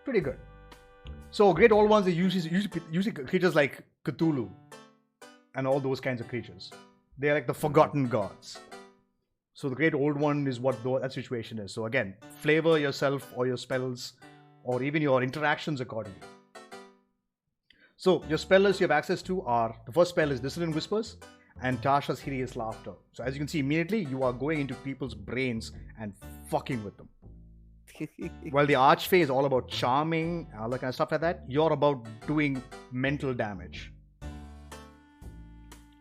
pretty good. So great old ones are usually creatures like Cthulhu and all those kinds of creatures. They're like the forgotten gods. So the great old one is what that situation is. So again, flavor yourself or your spells or even your interactions accordingly. So your spell list you have access to are, the first spell is Dissonant Whispers and Tasha's Hideous Laughter. So as you can see immediately, you are going into people's brains and fucking with them. While the Archfey is all about charming, all that kind of stuff like that, you're about doing mental damage.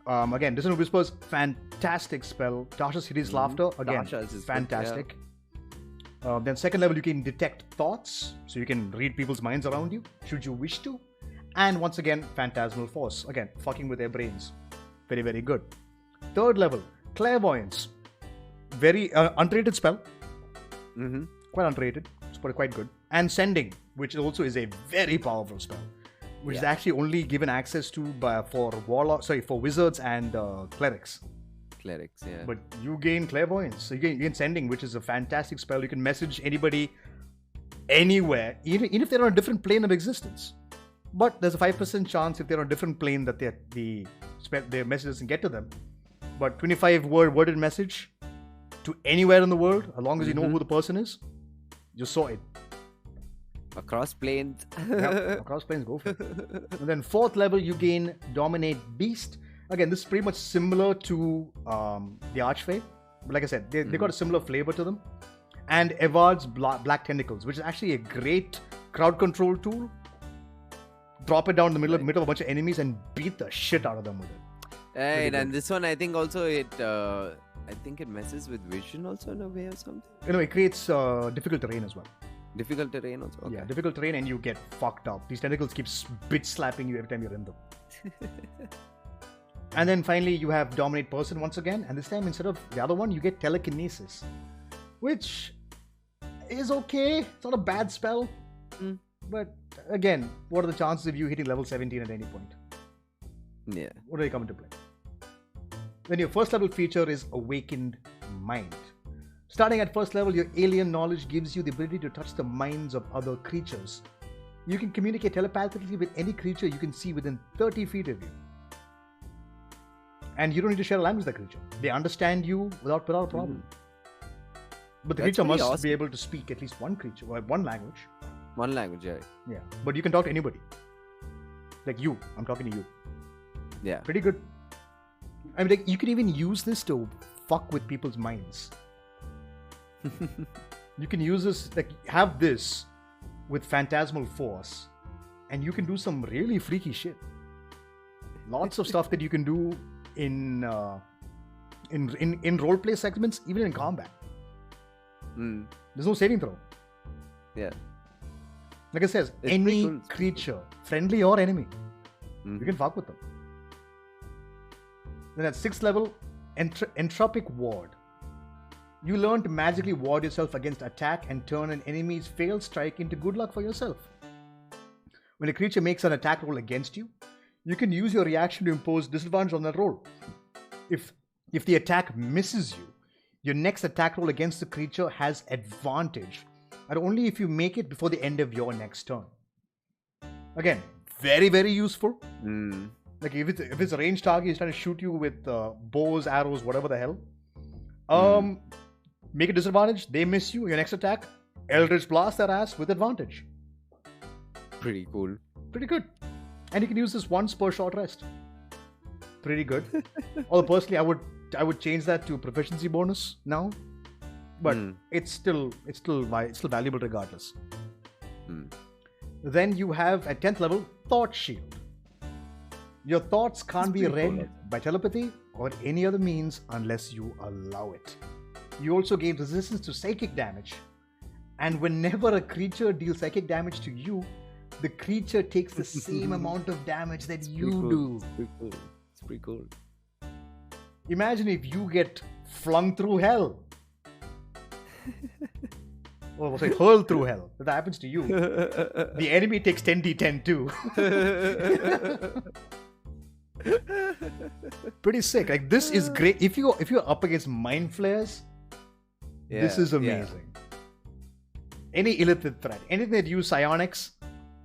Again, Dissonant Whispers, fantastic spell. Tasha's Hideous Laughter, again, fantastic. Then second level, you can detect thoughts. So you can read people's minds around you, should you wish to. And once again, Phantasmal Force. Again, fucking with their brains. Very, very good. Third level, Clairvoyance. Very underrated spell. Quite underrated. It's quite good. And Sending, which also is a very powerful spell. Which is actually only given access to for wizards and clerics. Clerics, yeah. But you gain Clairvoyance. So you gain Sending, which is a fantastic spell. You can message anybody anywhere, even if they're on a different plane of existence. But there's a 5% chance if they're on a different plane that their message doesn't get to them. But 25-worded message to anywhere in the world, as long as you know who the person is, you saw it. Across planes. Yep, across planes, go for it. And then fourth level, you gain Dominate Beast. Again, this is pretty much similar to the Archfey. But like I said, they got a similar flavor to them. And Evard's Black Tentacles, which is actually a great crowd control tool. Drop it down in the middle of a bunch of enemies and beat the shit out of them with it. Right, and this one I think also it messes with vision also in a way or something. It creates difficult terrain as well. Difficult terrain also? Okay. Yeah, difficult terrain and you get fucked up. These tentacles keep bitch slapping you every time you're in them. And then finally you have Dominate Person once again, and this time instead of the other one you get Telekinesis, which is okay. It's not a bad spell. But again, what are the chances of you hitting level 17 at any point? Yeah. What are they coming to play? Then your first level feature is Awakened Mind. Starting at first level, your alien knowledge gives you the ability to touch the minds of other creatures. You can communicate telepathically with any creature you can see within 30 feet of you. And you don't need to share a language with that creature. They understand you without a problem. But the That's creature must pretty awesome. be able to speak at least one creature, or one language. One language, yeah. Yeah. But you can talk to anybody. Like you. I'm talking to you. Yeah. Pretty good. I mean, like, you can even use this to fuck with people's minds. You can use this, like, have this with phantasmal force, and you can do some really freaky shit. Lots of stuff that you can do in roleplay segments, even in combat. There's no saving throw. Yeah. Like it says, It's any pretty cool. creature, friendly or enemy, you can fuck with them. Then at 6th level, Entropic Ward. You learn to magically ward yourself against attack and turn an enemy's failed strike into good luck for yourself. When a creature makes an attack roll against you, you can use your reaction to impose disadvantage on that roll. If the attack misses you, your next attack roll against the creature has advantage, and only if you make it before the end of your next turn. Again, very, very useful. Like if it's a ranged target, he's trying to shoot you with bows, arrows, whatever the hell. Make a disadvantage, they miss you, your next attack, Eldritch Blast their ass with advantage. Pretty cool. Pretty good. And you can use this once per short rest. Pretty good. Although personally, I would change that to proficiency bonus now, but it's still valuable regardless. Then you have at 10th level Thought Shield. Your thoughts can't be read by telepathy or any other means unless you allow it. You also gain resistance to psychic damage, and whenever a creature deals psychic damage to you, the creature takes the same amount of damage that you do. It's pretty cool. Imagine if you get flung through hell. Or was it hurled through hell? That happens to you. The enemy takes 10d10 too. Pretty sick. Like, this is great. If you're up against mind flares, this is amazing. Any illithid threat, anything that use psionics,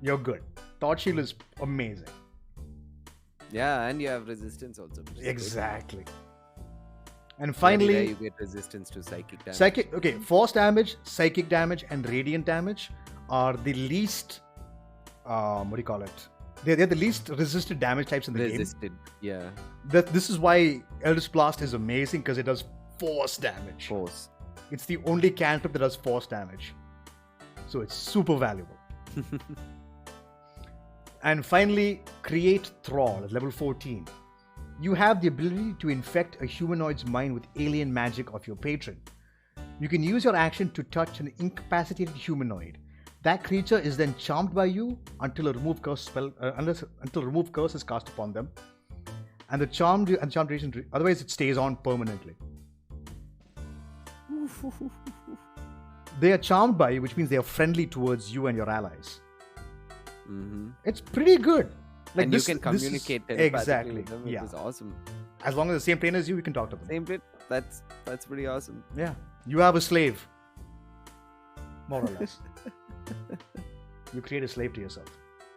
you're good. Thought Shield is amazing. Yeah, and you have resistance also. Exactly. And finally, you get resistance to psychic damage. Force damage, psychic damage, and radiant damage are the least. What do you call it? They're the least resisted damage types in the game. Yeah. This is why Eldritch Blast is amazing, because it does force damage. Force. It's the only cantrip that does force damage. So it's super valuable. And finally, Create Thrall at level 14. You have the ability to infect a humanoid's mind with alien magic of your patron. You can use your action to touch an incapacitated humanoid. That creature is then charmed by you until a remove curse is cast upon them, and the charm duration. Otherwise, it stays on permanently. They are charmed by you, which means they are friendly towards you and your allies. It's pretty good. Like, and you can communicate exactly with them, which is awesome. As long as the same plane as you can talk to them. Same plane. That's pretty awesome. Yeah, you have a slave, more or less. You create a slave to yourself.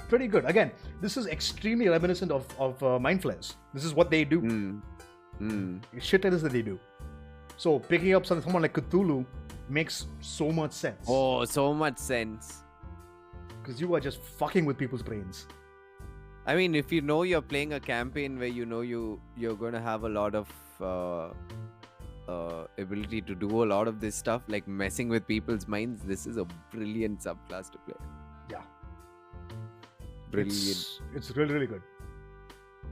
Pretty good. Again, this is extremely reminiscent of Mind Flayers. This is what they do. Shit that is that they do. So picking up someone like Cthulhu makes so much sense. Oh, so much sense. Because you are just fucking with people's brains. I mean, if you know you're playing a campaign where you know you're going to have a lot of ability to do a lot of this stuff, like messing with people's minds, this is a brilliant subclass to play. Yeah. Brilliant. It's really, really good.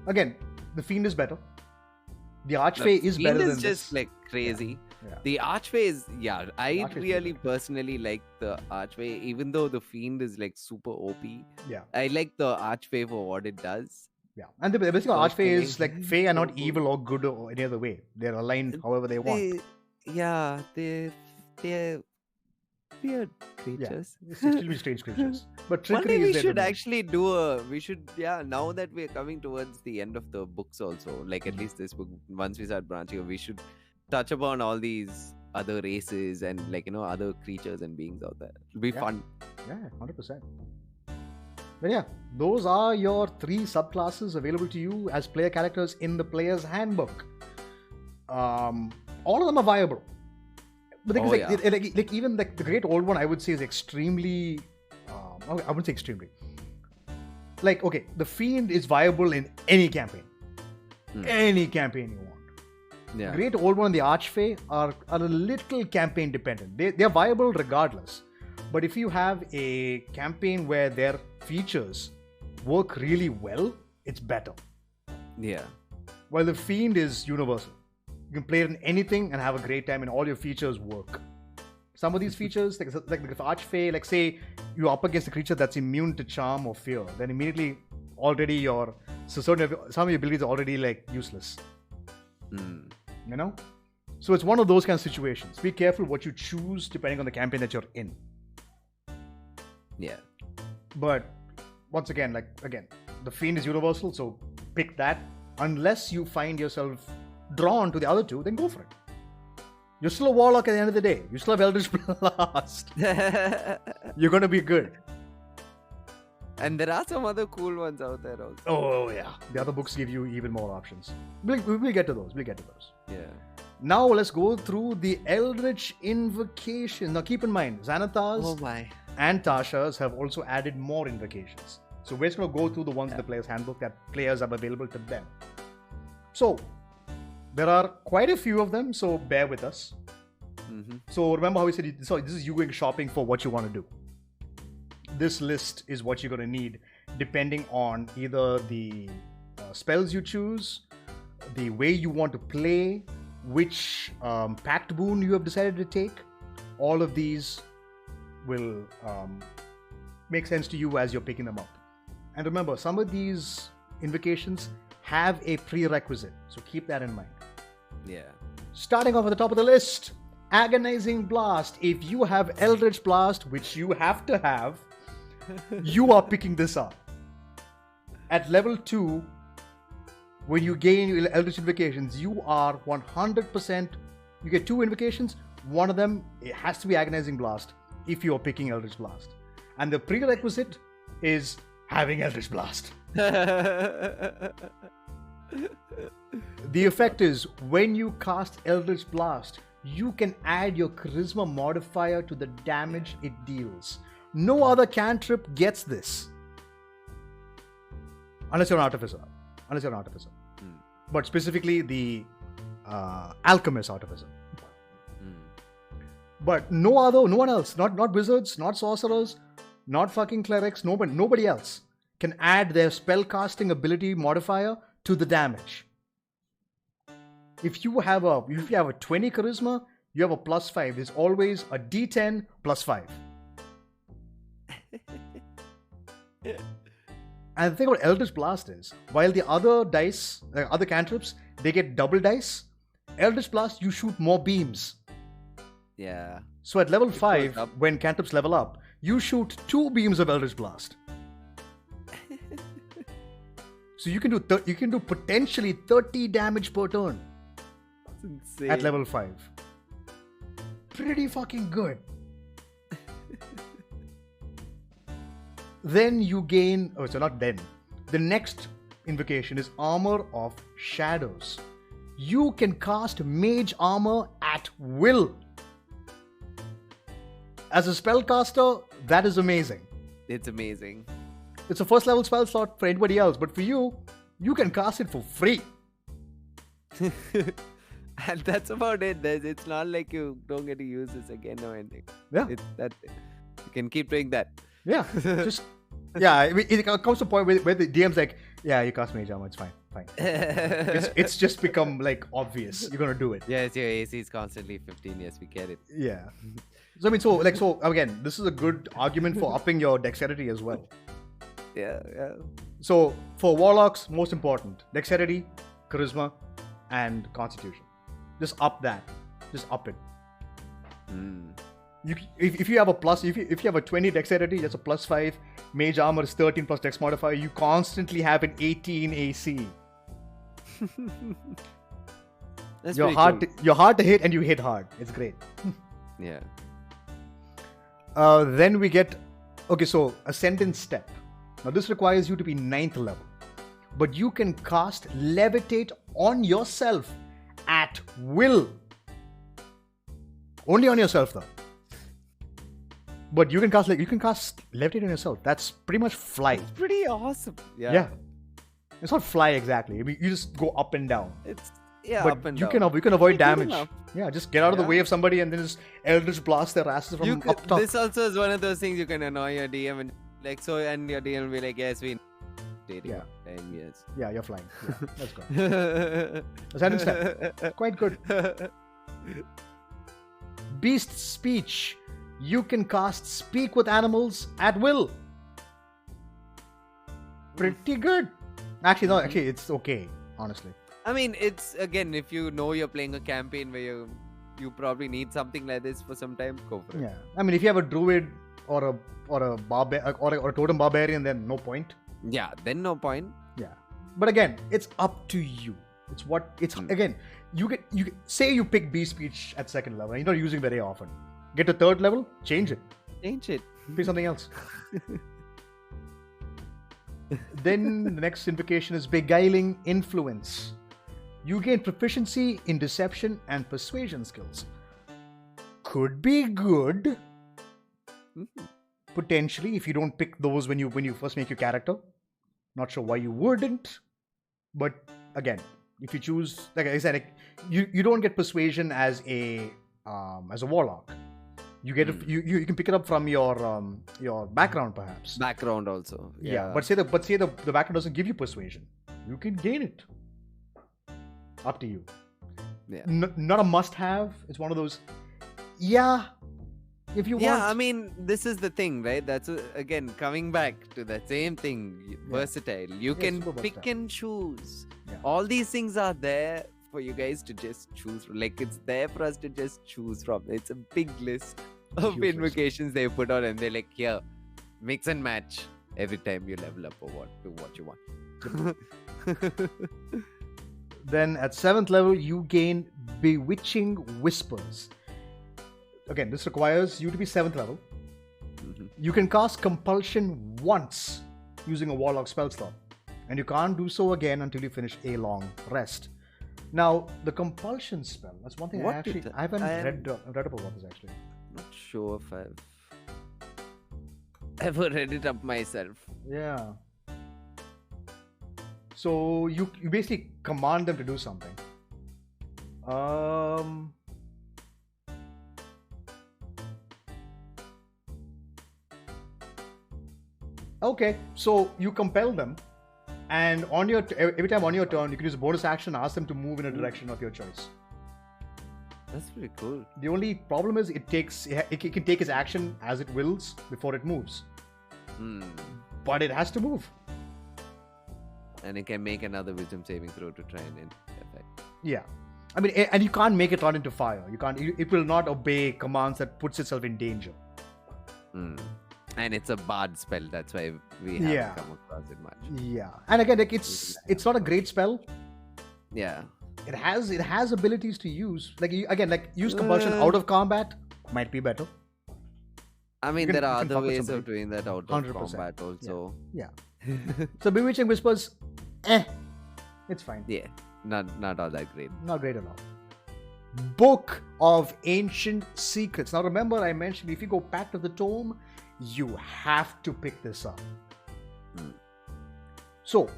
Again, the Fiend is better. The Archfey is better than this. Fiend is just like crazy. Yeah. The Archfey is, I really personally like the Archfey, even though the Fiend is like super OP. Yeah. I like the Archfey for what it does. Yeah. And the basic Archfey is like Fey are not evil or good or any other way. They're aligned however they want. They're weird creatures. Yeah. Extremely strange creatures. But trickery One day is we their should domain. actually now that we're coming towards the end of the books also, like at least this book, once we start branching, we should touch upon all these other races and other creatures and beings out there. It'll be fun. Yeah, 100%. But yeah, those are your 3 subclasses available to you as player characters in the player's handbook. All of them are viable. But the thing is, like even like the great old one, I would say is extremely. I wouldn't say extremely. Like, okay, the Fiend is viable in any campaign. Any campaign you want. Yeah. Great old one and the Archfey are a little campaign dependent. They're viable regardless. But if you have a campaign where their features work really well, it's better. Yeah. While the Fiend is universal. You can play it in anything and have a great time and all your features work. Some of these features, like if Archfey, like say you're up against a creature that's immune to charm or fear, then immediately already some of your abilities are already like useless. You know? So it's one of those kind of situations. Be careful what you choose depending on the campaign that you're in. Yeah. But once again, the Fiend is universal, so pick that. Unless you find yourself drawn to the other two, then go for it. You're still a Warlock at the end of the day. You still have Eldritch Blast. You're going to be good. And there are some other cool ones out there also. Oh, yeah. The other books give you even more options. We'll get to those. Yeah. Now let's go through the Eldritch Invocation. Now keep in mind, Xanathars and Tashas have also added more invocations. So we're just going to go through the ones in the Player's Handbook that players have available to them. So, there are quite a few of them, so bear with us. So remember how we said, this is you going shopping for what you want to do. This list is what you're going to need depending on either the spells you choose, the way you want to play, which pact boon you have decided to take. All of these will make sense to you as you're picking them up. And remember, some of these invocations have a prerequisite, so keep that in mind. Yeah. Starting off at the top of the list, Agonizing Blast. If you have Eldritch Blast, which you have to have, you are picking this up. At level 2, when you gain Eldritch Invocations, you are 100%, you get 2 invocations, one of them, it has to be Agonizing Blast if you are picking Eldritch Blast. And the prerequisite is having Eldritch Blast. The effect is, when you cast Eldritch Blast, you can add your Charisma modifier to the damage it deals. No other cantrip gets this. Unless you're an Artificer. But specifically the Alchemist Artificer. But no one else, not wizards, not sorcerers, not fucking clerics, nobody else can add their spellcasting ability modifier to the damage. If you have a 20 charisma, you have a +5. There's always a D10 +5. And the thing about Eldritch Blast is, while the other dice, other cantrips, they get double dice, Eldritch Blast, you shoot more beams. Yeah. So at level 5, when cantrips level up, you shoot 2 beams of Eldritch Blast. So you can do potentially 30 damage per turn. That's insane. At level 5. Pretty fucking good. Then you gain... Oh, so not then. The next invocation is Armor of Shadows. You can cast Mage Armor at will. As a spellcaster, that is amazing. It's amazing. It's a first level spell slot for anybody else, but for you, you can cast it for free. And that's about it. It's not like you don't get to use this again or anything. Yeah. That's it. You can keep doing that. Yeah. It comes to a point where the DM's like, yeah, you cast Mage Armor, it's fine. It's just become like obvious. You're gonna do it. Yes, your AC is constantly 15. Yes, we get it. Yeah. So again, this is a good argument for upping your dexterity as well. Yeah. So for Warlocks, most important, dexterity, charisma, and constitution. Just up that. Just up it. If you have a 20 dexterity, that's a +5. Mage armor is 13 plus dex modifier. You constantly have an 18 AC. You're hard to hit and you hit hard. It's great. Yeah. Then we get so Ascendant Step. Now this requires you to be 9th level, but you can cast Levitate on yourself at will. Only on yourself though. But you can cast levitate on yourself. That's pretty much fly. It's pretty awesome. Yeah. It's not fly exactly. I mean, you just go up and down. It's but up and you down. can avoid Good damage. enough. Yeah, just get out of the way of somebody and then just Eldritch blast their asses from up top. This also is one of those things you can annoy your DM and and your DM will be like, yes, we dating 10 years. Yeah, you're flying. Yeah, let's go. Ascendant step. Quite good. Beast speech. You can cast speak with animals at will. Pretty good. Actually, no. Actually, it's okay. Honestly. I mean, it's again, if you know you're playing a campaign where you probably need something like this for some time, go for it. Yeah. I mean, if you have a druid or a totem barbarian, then no point. Yeah, then no point. Yeah. But again, it's up to you. Again, you say you pick beast speech at second level and you're not using it very often. Get to third level, change it. Change it. Pick something else. Then the next invocation is beguiling influence. You gain proficiency in deception and persuasion skills. Could be good. Potentially, if you don't pick those when you first make your character. Not sure why you wouldn't. But again, if you choose, like I said, you don't get persuasion as a warlock. You get you can pick it up from your background perhaps. Background also. Yeah. But say the background doesn't give you persuasion. You can gain it. Up to you. Yeah. Not a must-have. It's one of those. Yeah. If you want. Yeah, I mean, this is the thing, right? That's again coming back to that same thing. Versatile. You can pick and choose. Yeah. All these things are there for you guys to just choose. Like it's there for us to just choose from. It's a big list of invocations they put on, and they're like, here, mix and match every time you level up or what you want. Then at 7th level, you gain Bewitching Whispers. Again, this requires you to be 7th level. You can cast Compulsion once using a Warlock spell slot, and you can't do so again until you finish a long rest. Now, the Compulsion spell, that's one thing I haven't read about this actually. Not sure if I've ever read it up myself. Yeah. So you basically command them to do something. Okay, so you compel them, and every time on your turn, you can use a bonus action, ask them to move in a direction of your choice. That's pretty cool. The only problem is it can take its action as it wills before it moves. But it has to move. And it can make another wisdom saving throw to try and effect. Yeah. I mean, and you can't make it run into fire. It will not obey commands that puts itself in danger. And it's a bard spell, that's why we haven't come across it much. Yeah. And again, like it's not a great spell. Yeah. It has abilities to use. Use compulsion out of combat might be better. I mean, there are other ways of doing that out of 100%. Combat also. Yeah. So Bewitching Whispers, it's fine. Yeah. Not all that great. Not great at all. Book of Ancient Secrets. Now remember, I mentioned if you go Pact of the Tome, you have to pick this up. So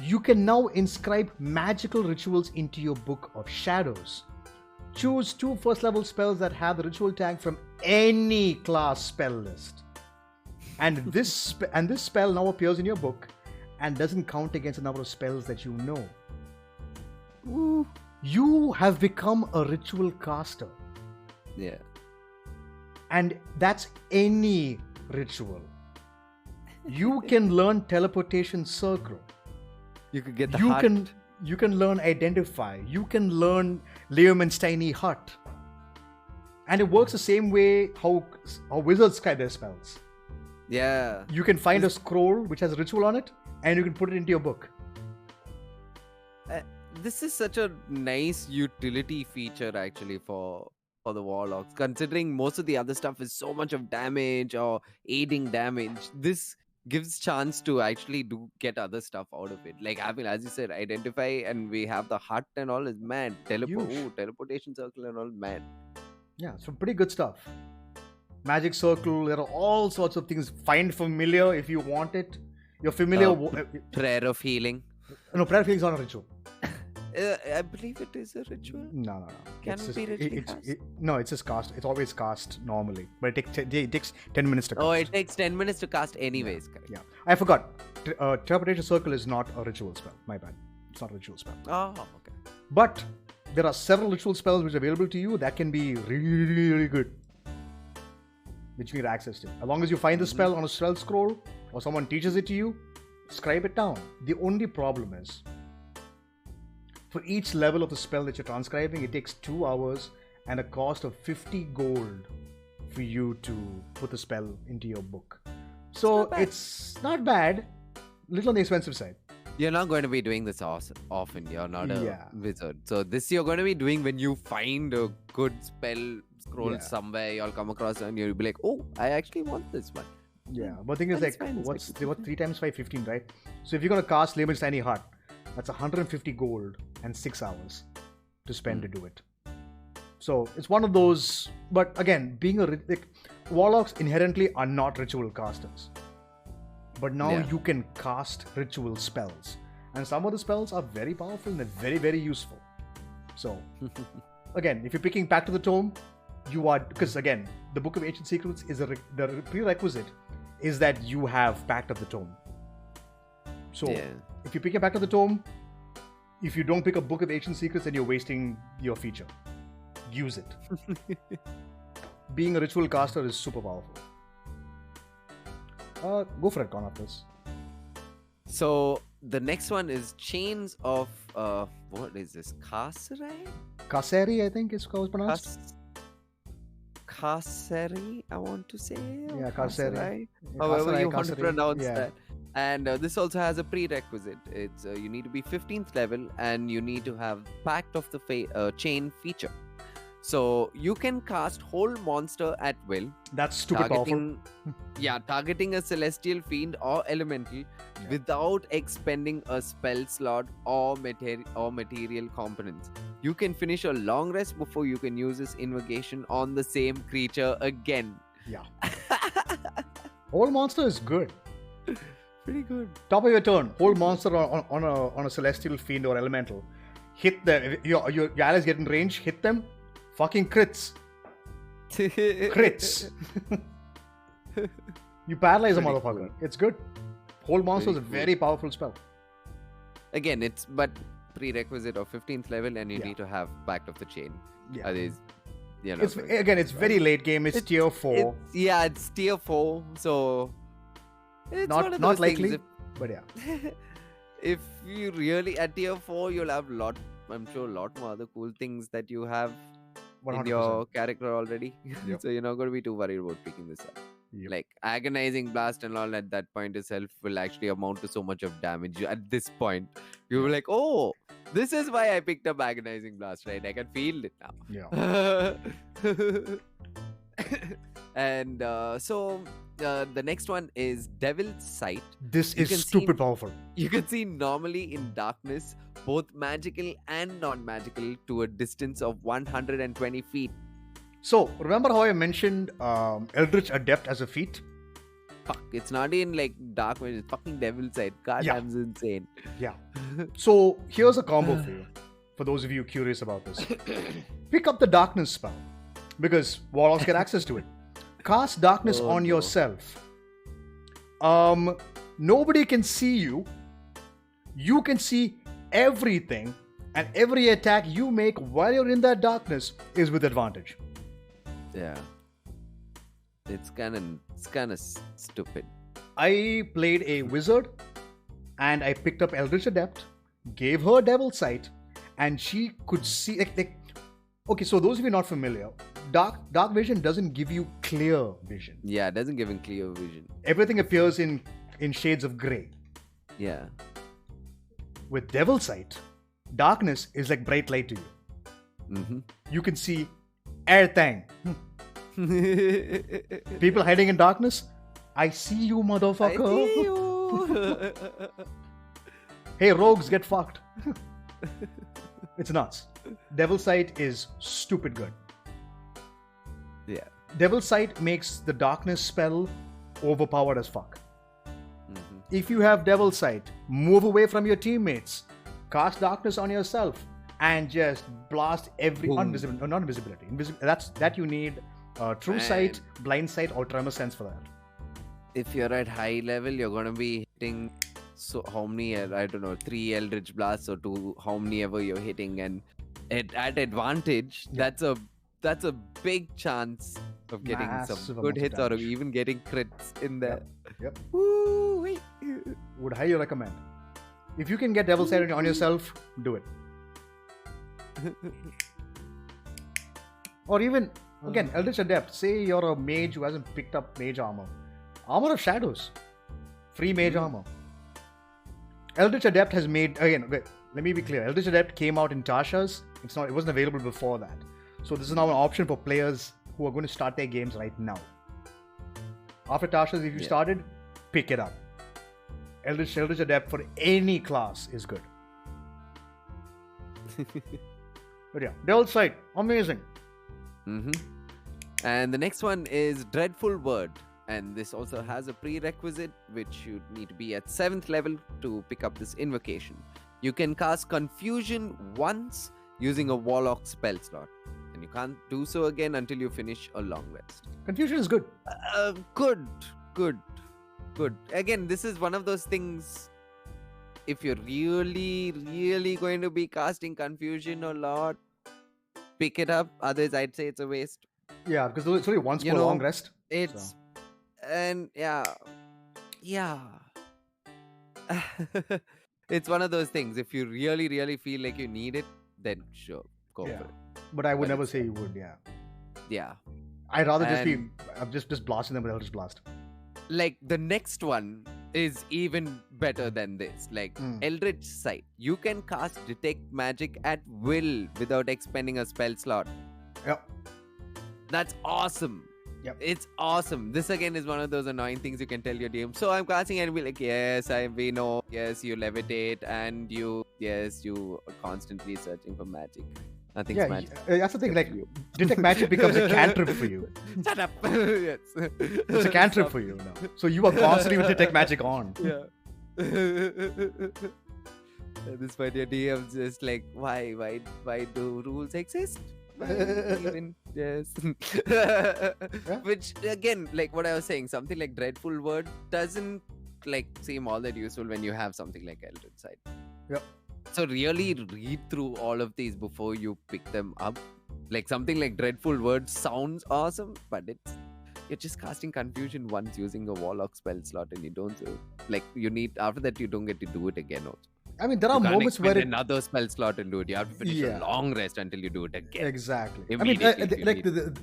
you can now inscribe magical rituals into your Book of Shadows. Choose 2 first level spells that have the ritual tag from any class spell list. And this spell now appears in your book and doesn't count against the number of spells that you know. Ooh. You have become a ritual caster. Yeah. And that's any ritual. You can learn Teleportation Circle. You could get the hut. You can learn Identify. You can learn Leomund's Tiny Hut. And it works the same way how wizards scribe their spells. Yeah. You can find a scroll which has a ritual on it, and you can put it into your book. This is such a nice utility feature actually for the Warlocks, considering most of the other stuff is so much of damage or aiding damage. This gives chance to actually get other stuff out of it. Like having, as you said, Identify, and we have the hut and all is mad. Teleportation Circle and all mad. Yeah, some pretty good stuff. Magic Circle, there are all sorts of things. Find Familiar if you want it. You're familiar. Prayer of Healing. No, Prayer of Healing is not a ritual. I believe it is a ritual. No. Can it be ritually cast? No, it's just cast. It's always cast normally, but it takes 10 minutes to cast. Oh, it takes 10 minutes to cast anyways. Correct. Yeah, I forgot. Teleportation Circle is not a ritual spell. My bad. It's not a ritual spell. Oh, okay. But there are several ritual spells which are available to you that can be really, really good, which you need access to. As long as you find the spell on a spell scroll or someone teaches it to you, scribe it down. The only problem is, for each level of the spell that you're transcribing, it takes 2 hours and a cost of 50 gold for you to put the spell into your book. So it's not bad. Little on the expensive side. You're not going to be doing this often. You're not a wizard. So this you're going to be doing when you find a good spell scroll somewhere you'll come across and you'll be like, oh, I actually want this one. Yeah, but the thing is, like, what's 3 times 5, 15, right? So if you're going to cast Laban's Tiny Heart, that's 150 gold and 6 hours to spend to do it. So it's one of those. But again, being warlocks inherently are not ritual casters. But now you can cast ritual spells, and some of the spells are very powerful and very, very useful. So again, if you're picking Pact of the Tome, you are, because again, the Book of Ancient Secrets is the prerequisite is that you have Pact of the Tome. So if you pick a Pact of the Tome, if you don't pick a Book of Ancient Secrets, then you're wasting your feature. Use it. Being a ritual caster is super powerful. Go for it, Conapus. So the next one is Chains of what is this? Carcerai? Carcerai, I think is how it's pronounced. Carcerai, I want to say. Yeah, Carcerai. However you want to pronounce that. And this also has a prerequisite. It's you need to be 15th level and you need to have Pact of the Chain feature. So you can cast whole monster at will. That's stupid powerful. Targeting a celestial fiend or elemental without expending a spell slot or material components. You can finish a long rest before you can use this invocation on the same creature again. Yeah. Whole monster is good. Pretty good. Top of your turn, whole monster on a celestial fiend or elemental. Hit them. Your allies get in range. Hit them. Fucking crits. Crits. You paralyze a motherfucker. Cool. It's good. Whole monster is a very powerful spell. Again, it's but prerequisite of 15th level and you need to have Pact of the Chain. Yeah. It's very late game. It's tier 4. It's tier 4. So it's not likely. But yeah. If you really at tier 4, you'll have I'm sure a lot more other cool things that you have 100%. In your character already. So you're not going to be too worried about picking this up. Like agonizing blast and all at that point itself will actually amount to so much of damage. At this point, you're like, oh, this is why I picked up agonizing blast, right? I can feel it now. Yeah. And the next one is Devil's Sight. This is stupid powerful. You can see normally in darkness, both magical and non-magical, to a distance of 120 feet. So, remember how I mentioned Eldritch Adept as a feat? Fuck, it's not in like dark magic, it's fucking Devil's Sight. God damn, it's insane. Yeah. So, here's a combo for you. For those of you curious about this. Pick up the Darkness spell. Because Warlocks get access to it. Cast Darkness on yourself. Nobody can see you. You can see everything, and every attack you make while you're in that darkness is with advantage. Yeah. It's kind of stupid. I played a wizard and I picked up Eldritch Adept, gave her Devil's Sight, and she could see okay, so those of you not familiar, dark vision doesn't give you clear vision. Yeah, it doesn't give you clear vision. Everything appears in shades of grey. Yeah. With Devil's Sight, darkness is like bright light to you. Mm-hmm. You can see everything. People hiding in darkness, I see you, motherfucker. I see you. Hey, rogues, get fucked. It's nuts. Devil's Sight is stupid good. Yeah. Devil's Sight makes the darkness spell overpowered as fuck. Mm-hmm. If you have Devil's Sight, move away from your teammates, cast darkness on yourself, and just blast every Boom. not invisibility. That you need True Sight, Blind Sight, or Tremor Sense for that. If you're at high level, you're gonna be hitting how many? I don't know, 3 Eldritch Blasts or 2, how many ever you're hitting, and at advantage, that's a big chance of getting Massive some amounts good of hits or damage. even getting crits in there. Yep. Woo! Would highly recommend. If you can get Devil's Sight on yourself, do it. Or even, again, Eldritch Adept. Say you're a mage who hasn't picked up mage armor. Armor of Shadows. Free mage armor. Eldritch Adept has made, again, okay, let me be clear. Eldritch Adept came out in Tasha's. It wasn't available before that. So this is now an option for players who are going to start their games right now. After Tasha's, if you started, pick it up. Eldritch Adept for any class is good. But yeah, Devil's Sight, amazing. Mm-hmm. And the next one is Dreadful Word. And this also has a prerequisite, which you need to be at 7th level to pick up this invocation. You can cast Confusion once using a Warlock spell slot. And you can't do so again until you finish a long rest. Confusion is good. Good. Again, this is one of those things, if you're really going to be casting Confusion a lot, pick it up. Otherwise, I'd say it's a waste. Yeah, because it's only once for a long rest. It's... And yeah. It's one of those things. If you really feel like you need it, then sure, go for it. But I would never say you would, Yeah. I'd rather just blasting them with Eldritch Blast. Like, the next one is even better than this. Like, Eldritch Sight. You can cast Detect Magic at will without expending a spell slot. Yep. That's awesome. Yep. It's awesome. This again is one of those annoying things you can tell your DM. So I'm casting and be like, yes, we know. Yes, you levitate and you are constantly searching for magic. Nothing's magic. That's the thing. Like, Detect Magic becomes a cantrip for you. Shut up. Yes. It's a cantrip for you now. So you are constantly with Detect Magic on. Yeah. At this point, your DM's just like, why do rules exist? Yes. Which again, like what I was saying, something like Dreadful Word doesn't like seem all that useful when you have something like Eldritch Sight. Yep. So really read through all of these before you pick them up. Like something like Dreadful Word sounds awesome, but you're just casting Confusion once using a Warlock spell slot, and you don't after that you don't get to do it again also. I mean, there are moments where another spell slot and do it. You have to finish a long rest until you do it again. Exactly. I mean,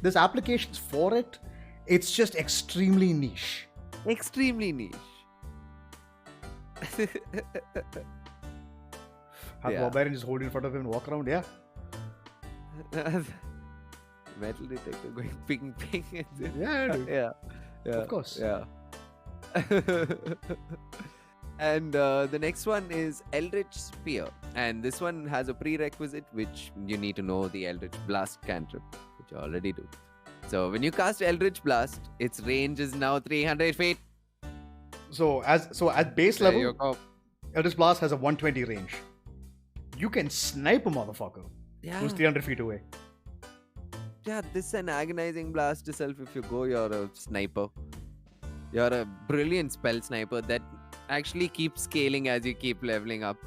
there's applications for it. It's just extremely niche. Extremely niche. Have Barbarian just hold it in front of him and walk around? Yeah. Metal detector going ping ping. Yeah, dude. Yeah. Of course. Yeah. And the next one is Eldritch Spear. And this one has a prerequisite, which you need to know the Eldritch Blast cantrip, which I already do. So when you cast Eldritch Blast, its range is now 300 feet. So at base level, Eldritch Blast has a 120 range. You can snipe a motherfucker who's 300 feet away. Yeah, this is an agonizing blast itself. If you go, you're a sniper. You're a brilliant spell sniper that actually keeps scaling as you keep leveling up.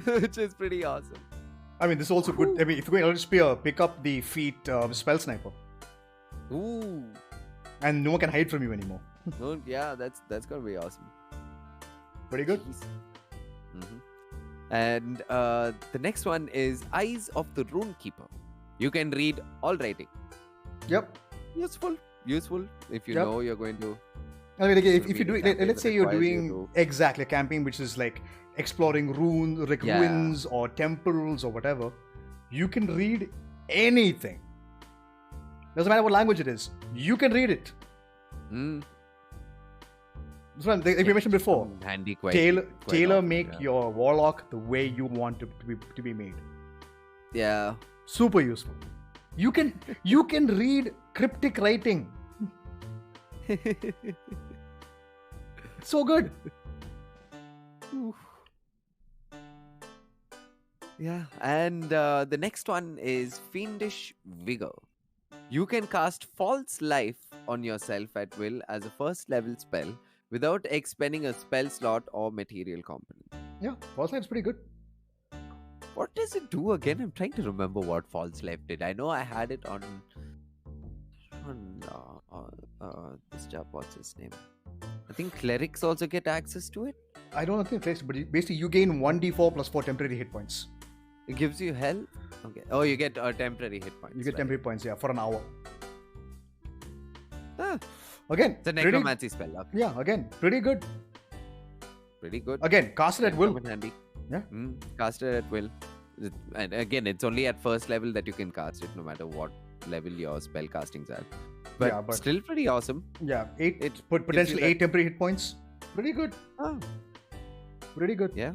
Which is pretty awesome. I mean, this is also good. I mean, if you're going Eldritch Spear, pick up the feat Spell Sniper. Ooh. And no one can hide from you anymore. No, yeah, that's gonna be awesome. Pretty good. Mm-hmm. And the next one is Eyes of the Runekeeper. You can read all writing. Yep. Useful if you know you're going to. I mean, if you do, let's say you're doing exactly a campaign which is like exploring ruins or temples or whatever, you can read anything. Doesn't matter what language it is. You can read it. That's what we mentioned before. Handy, tailor make your warlock the way you want it to be made. Yeah. Super useful. You can read cryptic writing. It's so good. Yeah, and the next one is Fiendish Vigor. You can cast False Life on yourself at will as a first level spell without expending a spell slot or material component. Yeah, False Life's pretty good. What does it do again? I'm trying to remember what False Life did. I know I had it on this job. What's his name? I think clerics also get access to it. I don't think it's but basically you gain 1d4 plus 4 temporary hit points. It gives you health. Okay. Oh, you get temporary hit points. You get temporary points, yeah, for an hour. Ah, Again, it's a necromancy spell. Okay. Yeah, again, pretty good. Pretty good. Again, cast it at will. Come in handy. Yeah. Cast it at will. And again, it's only at first level that you can cast it, no matter what level your spell casting's at. But, Yeah, but- still pretty awesome. Yeah, It potentially gives you 8 temporary hit points. Pretty good. Oh, Pretty good. yeah.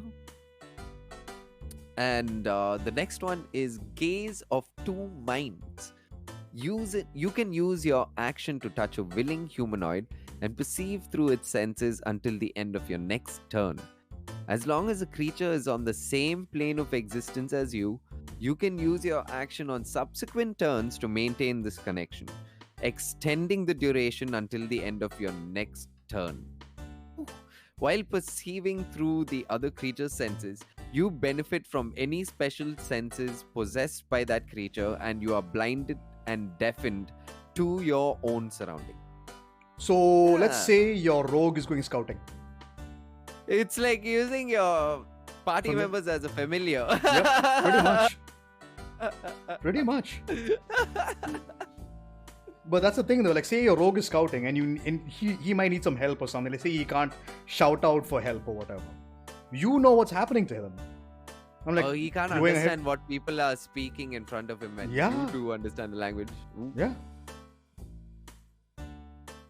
And the next one is Gaze of Two Minds. You can use your action to touch a willing humanoid and perceive through its senses until the end of your next turn. As long as a creature is on the same plane of existence as you, you can use your action on subsequent turns to maintain this connection, extending the duration until the end of your next turn. While perceiving through the other creature's senses, you benefit from any special senses possessed by that creature, and you are blinded and deafened to your own surrounding. So let's say your rogue is going scouting. It's like using your party Fami- members as a familiar. Yep, pretty much. Pretty much. But that's the thing though, like say your rogue is scouting and he might need some help or something. Let's say he can't shout out for help or whatever. You know what's happening to him. I'm like, He can't going understand ahead. what people are speaking in front of him, and Yeah. you do understand the language. Ooh. Yeah,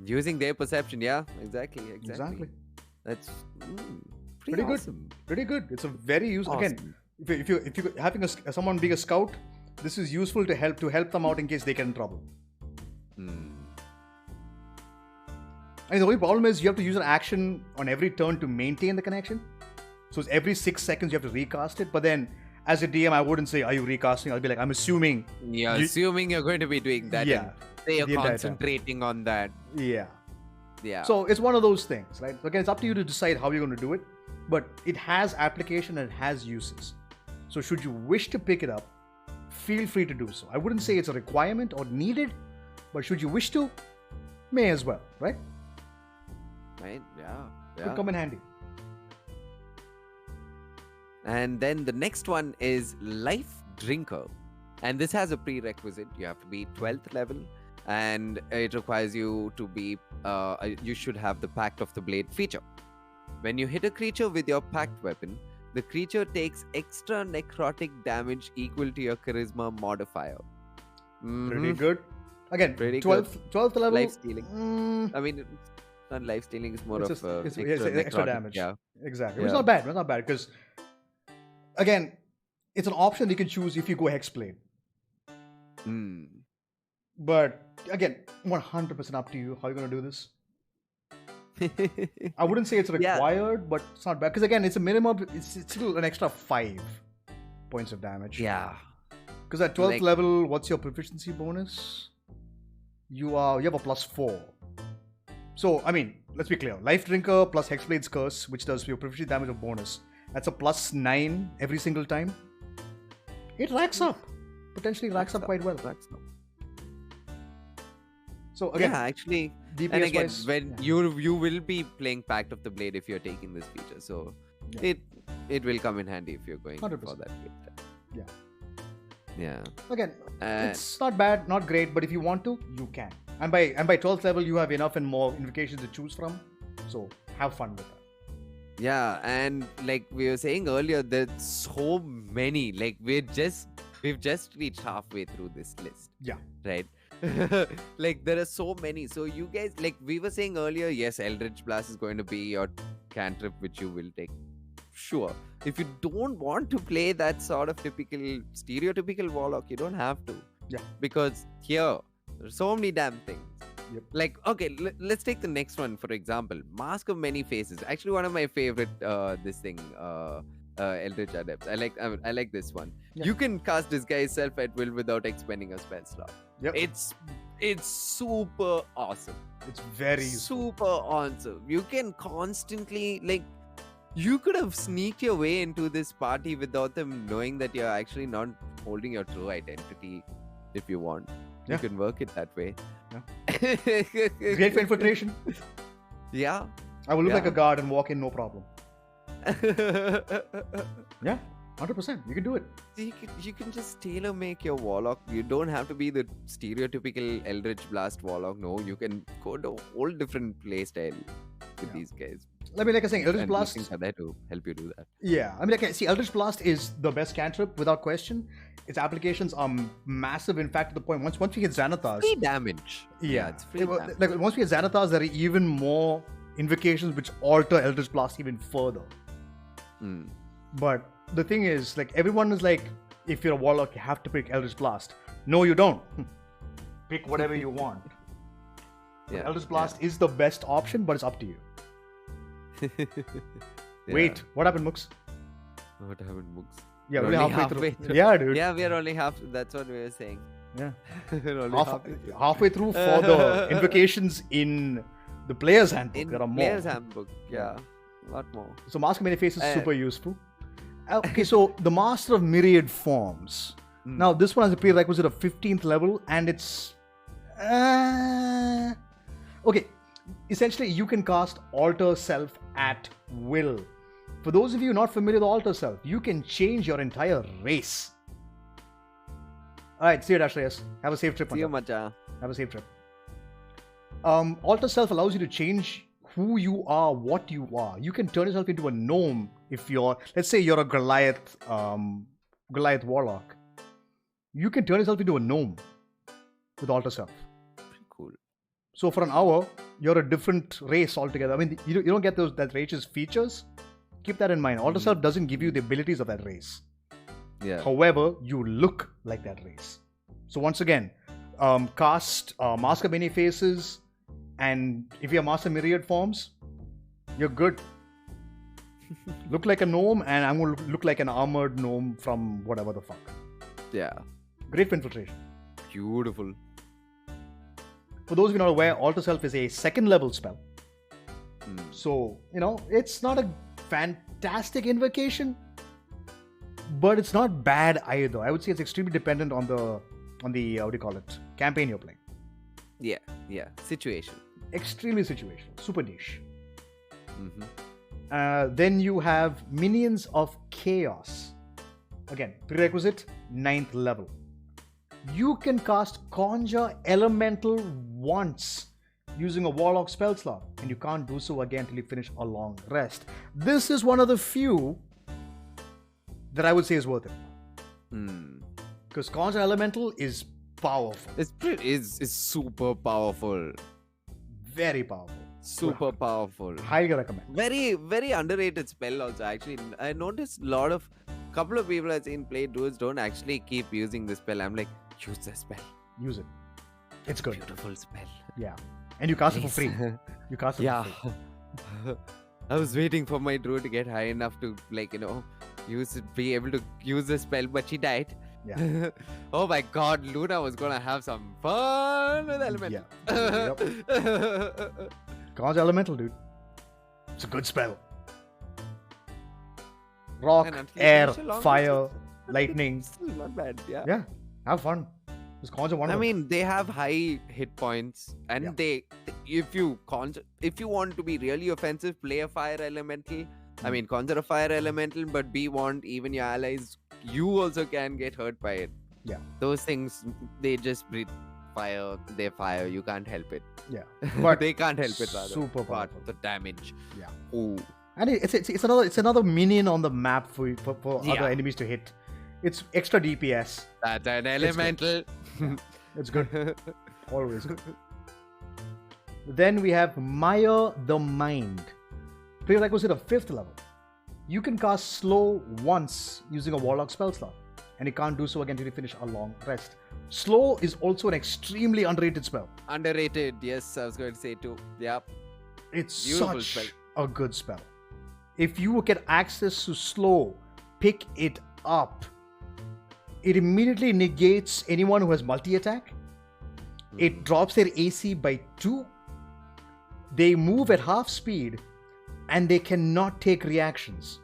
Using their perception, yeah, exactly. exactly. That's Pretty good. awesome. Pretty good. It's a very useful. Awesome. Again, if you having someone being a scout, this is useful to help them out in case they get in trouble. And the only problem is you have to use an action on every turn to maintain the connection. So it's every 6 seconds you have to recast it. But then, as a DM, I wouldn't say, "Are you recasting?" I'll be like, "I'm assuming." Yeah, You- assuming you're going to be doing that. Yeah, and say you're the entire time. concentrating on that. Yeah. Yeah. So it's one of those things, right? Again, it's up to you to decide how you're going to do it. But it has application and it has uses. So should you wish to pick it up, feel free to do so. I wouldn't say it's a requirement or needed, but should you wish to, may as well, right? right? Yeah. Could come in handy. And then the next one is Life Drinker. And this has a prerequisite. You have to be 12th level. And it requires you to be, you should have the Pact of the Blade feature. When you hit a creature with your pact weapon, the creature takes extra necrotic damage equal to your charisma modifier. Pretty good. Again, Pretty 12th level. Life stealing. I mean, it's not life stealing, it's more It's of just- extra, it's extra necrotic, damage. Yeah. Exactly. Yeah. It's not bad. It's not bad because, again, it's an option you can choose if you go Hexblade. Hmm. But again, 100% up to you how you're going to do this. I wouldn't say it's Yeah. required, but it's not bad. Because again, it's a minimum, it's still an extra 5 points of damage. Yeah. Because at 12th Like- level, what's your proficiency bonus? You have a +4. So, I mean, let's be clear. Life Drinker plus Hexblade's Curse, which does your proficiency damage of bonus. That's a +9 every single time. It racks up. Potentially racks up quite well. So again, Yeah, actually, DPS and again, wise, when you will be playing Pact of the Blade if you're taking this feature, so Yeah. it will come in handy if you're going 100%. for that feature. Yeah. Yeah. Again, And it's not bad, not great, but if you want to, you can. And by 12th level, you have enough and more invocations to choose from. So have fun with that. yeah, and like we were saying earlier, there's so many. Like we've just reached halfway through this list. Yeah. Right. Like there are so many. So you guys, like we were saying earlier, yes, Eldritch Blast is going to be your cantrip, which you will take. Sure. If you don't want to play that sort of stereotypical Warlock, you don't have to. Yeah. Because here, there's so many damn things. Yep. Like, okay, let's take the next one, for example. Mask of Many Faces. Actually, one of my favorite, Eldritch Adepts. I like this one. Yeah. You can cast Disguise Self at will without expending a spell slot. Yep. It's super awesome. It's very useful. Super awesome. You can constantly, like, you could have sneaked your way into this party without them knowing that you're actually not holding your true identity if you want. Yeah. You can work it that way. Yeah. Great for infiltration. Yeah. I will look Yeah. like a guard and walk in, no problem. Yeah, 100%. You can do it. You can just tailor make your Warlock. You don't have to be the stereotypical Eldritch Blast Warlock. No, you can go to a whole different play style with these guys. Like I was saying, Eldritch And Blast. these things are there to help you do that. Yeah, I mean, see, Eldritch Blast is the best cantrip without question. Its applications are massive. In fact, to the point once we hit Xanathars, Free damage. yeah, It's free damage. like once we hit Xanathars, there are even more invocations which alter Eldritch Blast even further. Mm. But the thing is, like, everyone is like, if you're a Warlock, you have to pick Eldritch Blast. No, you don't. Pick whatever you want. Yeah, Eldritch Blast is the best option, but it's up to you. Wait, what happened, Mooks? What happened, Mooks? Yeah, We're we're only halfway through. Yeah, dude. Yeah, we are only half. That's what we were saying. Yeah. We're only halfway through. Halfway through for the invocations in the player's handbook. In There are more. Player's Handbook, yeah, a lot more. So Mask of Many Faces is super useful. Okay, so the Master of Myriad Forms. Now this one has a prerequisite of 15th level, and it's okay. Essentially, you can cast Alter Self at will. For those of you not familiar with Alter Self, you can change your entire race. All right, see you, Ashreyas. Have a safe trip. See you, Manta. Macha. Have a safe trip. Alter Self allows you to change who you are, what you are. You can turn yourself into a gnome if you're, let's say you're a Goliath Warlock. You can turn yourself into a gnome with Alter Self. Pretty cool. So for an hour, you're a different race altogether. I mean, you don't get that race's features. Keep that in mind. Alter Self doesn't give you the abilities of that race. Yeah. However, you look like that race. So once again, cast Mask of Many Faces, and if you have Master Myriad Forms, you're good. Look like a gnome, and I'm going to look like an armored gnome from whatever the fuck. Yeah. Great for infiltration. Beautiful. For those of you not aware, Alter Self is a 2nd level spell. So, it's not a fantastic invocation, but it's not bad either. I would say it's extremely dependent on the what do you call it, campaign you're playing. Yeah. Situation. Extremely situational, super niche. Then you have Minions of Chaos. Again, prerequisite 9th level. You can cast Conjure Elemental once using a Warlock spell slot, and you can't do so again till you finish a long rest. This is one of the few that I would say is worth it. Because Conjure Elemental is powerful. It's super powerful. Very powerful. Super powerful. Highly recommend. Very, very underrated spell also. Actually, I noticed couple of people I've seen play duels don't actually keep using this spell. I'm like, use the spell. Use it. It's good. Beautiful spell. Yeah. And you cast it for free. You cast it for free. I was waiting for my druid to get high enough to be able to use the spell, but she died. Yeah. Oh my god, Luna was gonna have some fun with Elemental. Yeah. Conjure Elemental, dude. It's a good spell. Rock, And until you air, finish a long fire, rest, lightning. Still not bad, yeah. Yeah. Have fun. Just conjure one I of them. mean, they have high hit points, and if you want to be really offensive, play a fire elemental. I mean, conjure a fire elemental, but be warned, even your allies, you also can get hurt by it. Yeah. Those things, they just breathe fire. They fire. You can't help it. Yeah. But they can't help it, rather. super But powerful. the damage. Yeah. Ooh. And it's another minion on the map for Yeah. other enemies to hit. It's extra DPS. That's an elemental. It's good. Always good. Then we have Mire the Mind. Prerequisite of 5th level. You can cast Slow once using a Warlock spell slot, and you can't do so again till you finish a long rest. Slow is also an extremely underrated spell. Underrated. Yes, I was going to say too. Yeah. It's Beautiful such spell. a good spell. If you get access to slow, pick it up. It immediately negates anyone who has multi-attack. It drops their AC by 2. They move at half speed and they cannot take reactions.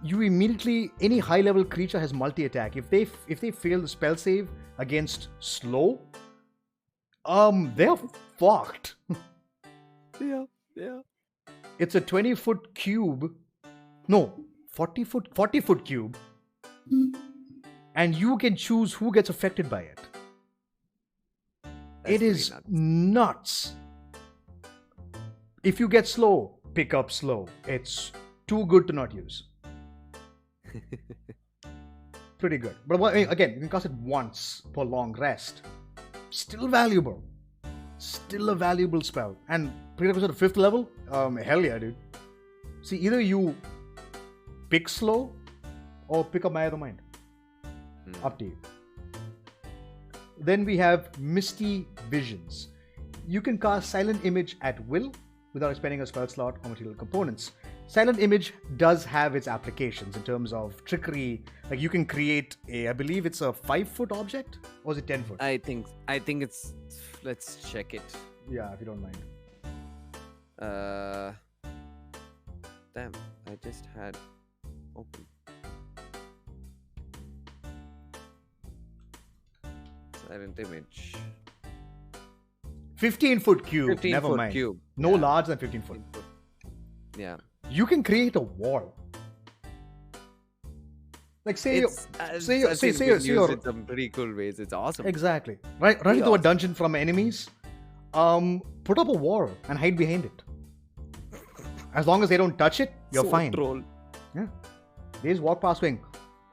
You immediately, any high level creature has multi-attack. If they fail the spell save against slow, they're fucked. Yeah. It's a 20-foot cube. No, 40-foot cube. And you can choose who gets affected by it. That's It is pretty nuts. If you get slow, pick up slow. It's too good to not use. Pretty good. But again, you can cast it once per long rest. Still valuable. Still a valuable spell. And prerequisite at 5th level? Hell yeah, dude. See, either you pick slow or pick up my other mind. Up to you. Then we have Misty Visions. You can cast Silent Image at will without expending a spell slot or material components. Silent Image does have its applications in terms of trickery. Like you can create I believe it's a 5-foot object, or is it 10 foot? I think it's. Let's check it. Yeah, if you don't mind. Damn, I just had open. Silent Image. 15-foot cube. 15 Never foot mind. cube. No Yeah. larger than 15 foot. Yeah. You can create a wall. Like say I've seen it being used you're in some pretty cool ways. It's awesome. exactly right into a awesome. dungeon from enemies. Put up a wall and hide behind it. As long as they don't touch it, you're So fine. Troll. Yeah. They just walk past going,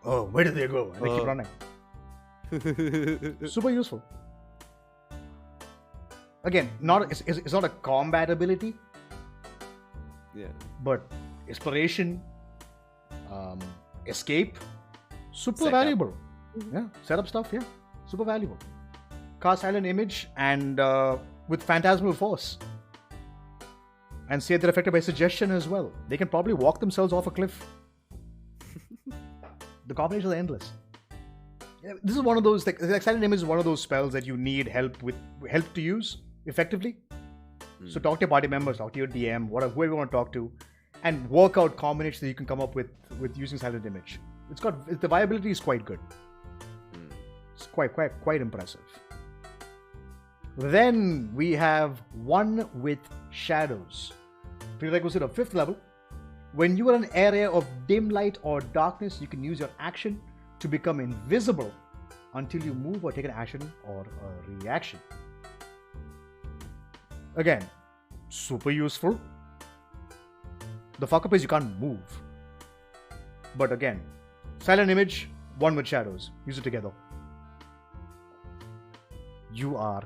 oh, where did they go? And they keep running. Super useful. Again, it's not a combat ability, Yeah. but exploration, escape, super Setup. valuable. Yeah, setup stuff, yeah, super valuable. Cast Silent Image and with Phantasmal Force. And say they're affected by suggestion as well. They can probably walk themselves off a cliff. The combinations are endless. Yeah, this is one of those, like Silent Image is one of those spells that you need help to use effectively. So talk to your party members, talk to your DM, whoever you want to talk to, and work out combinations that you can come up with using Silent Image. The viability is quite good. It's quite impressive. Then we have One with Shadows. Prerequisite of 5th level. When you are in an area of dim light or darkness, you can use your action to become invisible until you move or take an action or a reaction. Again, super useful. The fuck up is you can't move. But again, Silent Image, One with Shadows. Use it together. You are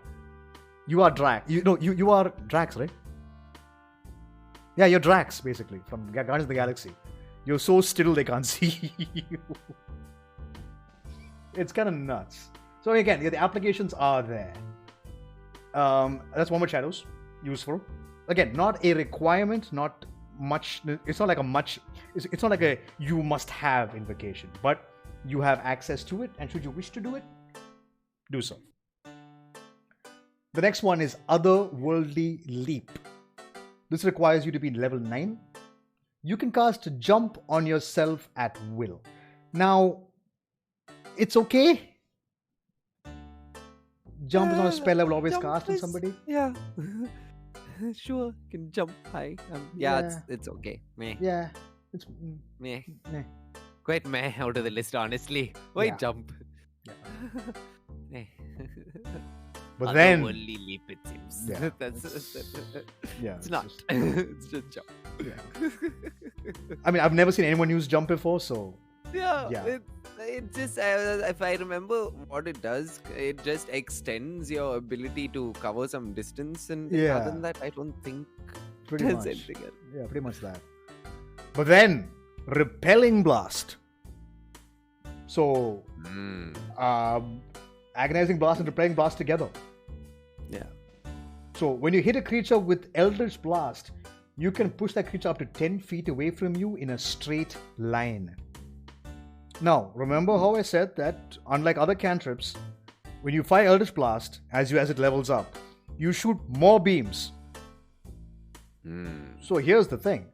Drax. You are Drax, right? Yeah, you're Drax, basically, from Guardians of the Galaxy. You're so still they can't see you. It's kind of nuts. So again, the applications are there. That's One with Shadows. Useful. Again, not a requirement, not much. It's not like a you must have invocation, but you have access to it, and should you wish to do it, do so. The next one is Otherworldly Leap. This requires you to be level 9. You can cast Jump on yourself at will. Now, it's okay. Jump is not a spell I will always cast on somebody. Yeah. Sure, can jump high. It's okay. Meh. Yeah, it's Meh. meh. Quite meh out of the list, honestly. Why Yeah. jump? Yeah. Meh. But then, Otherworldly leap, it seems. Yeah, It's it's not. just- It's just jump. Yeah. I mean, I've never seen anyone use Jump before, so Yeah. Yeah. It just, if I remember what it does, it just extends your ability to cover some distance. And Yeah. other than that, I don't think pretty does much. anything else. Yeah, pretty much that. But then, Repelling Blast. So, Agonizing Blast and Repelling Blast together. Yeah. So, when you hit a creature with Eldritch Blast, you can push that creature up to 10 feet away from you in a straight line. Now, remember how I said that, unlike other cantrips, when you fire Eldritch Blast, as it levels up, you shoot more beams. So here's the thing.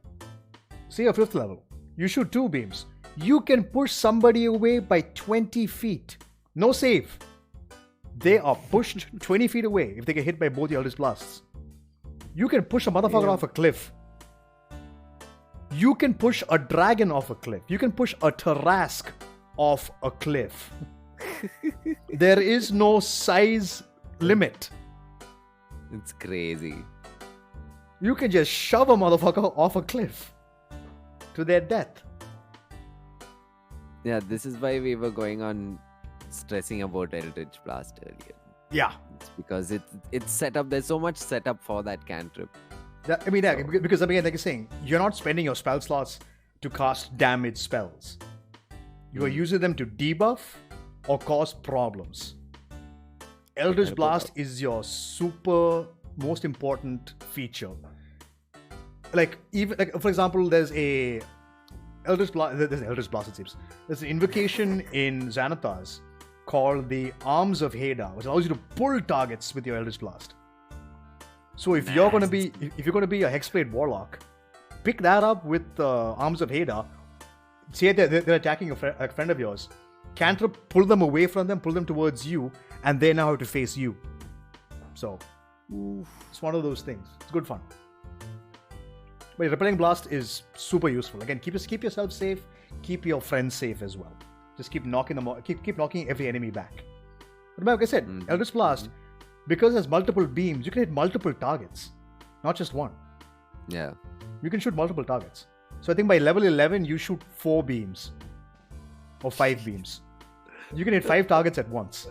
Say you're 5th level. You shoot 2 beams. You can push somebody away by 20 feet. No save. They are pushed 20 feet away if they get hit by both the Eldritch Blasts. You can push a motherfucker off a cliff. You can push a dragon off a cliff. You can push a Tarrasque off a cliff. There is no size limit. It's crazy. You can just shove a motherfucker off a cliff to their death. Yeah, this is why we were going on stressing about Eldritch Blast earlier. Yeah. It's because it's set up. There's so much setup for that cantrip. Because like you're saying, you're not spending your spell slots to cast damage spells. You are using them to debuff or cause problems. Eldritch Blast is your super most important feature. For example, there's a Eldritch Blast. There's an Eldritch Blast, it seems. There's an invocation in Xanathars called the Arms of Heda, which allows you to pull targets with your Eldritch Blast. So if you're going to be a Hexblade Warlock, pick that up with Arms of Heda. Say they're attacking a friend of yours. Cantrip, pull them away from them, pull them towards you, and they now have to face you. So it's one of those things. It's good fun. But Repelling Blast is super useful. Again, keep yourself safe, keep your friends safe as well. Just keep knocking them out, keep knocking every enemy back. But like I said, Eldritch Blast, because there's multiple beams, you can hit multiple targets, not just one. Yeah. You can shoot multiple targets. So I think by level 11, you shoot 4 beams or 5 beams. You can hit 5 targets at once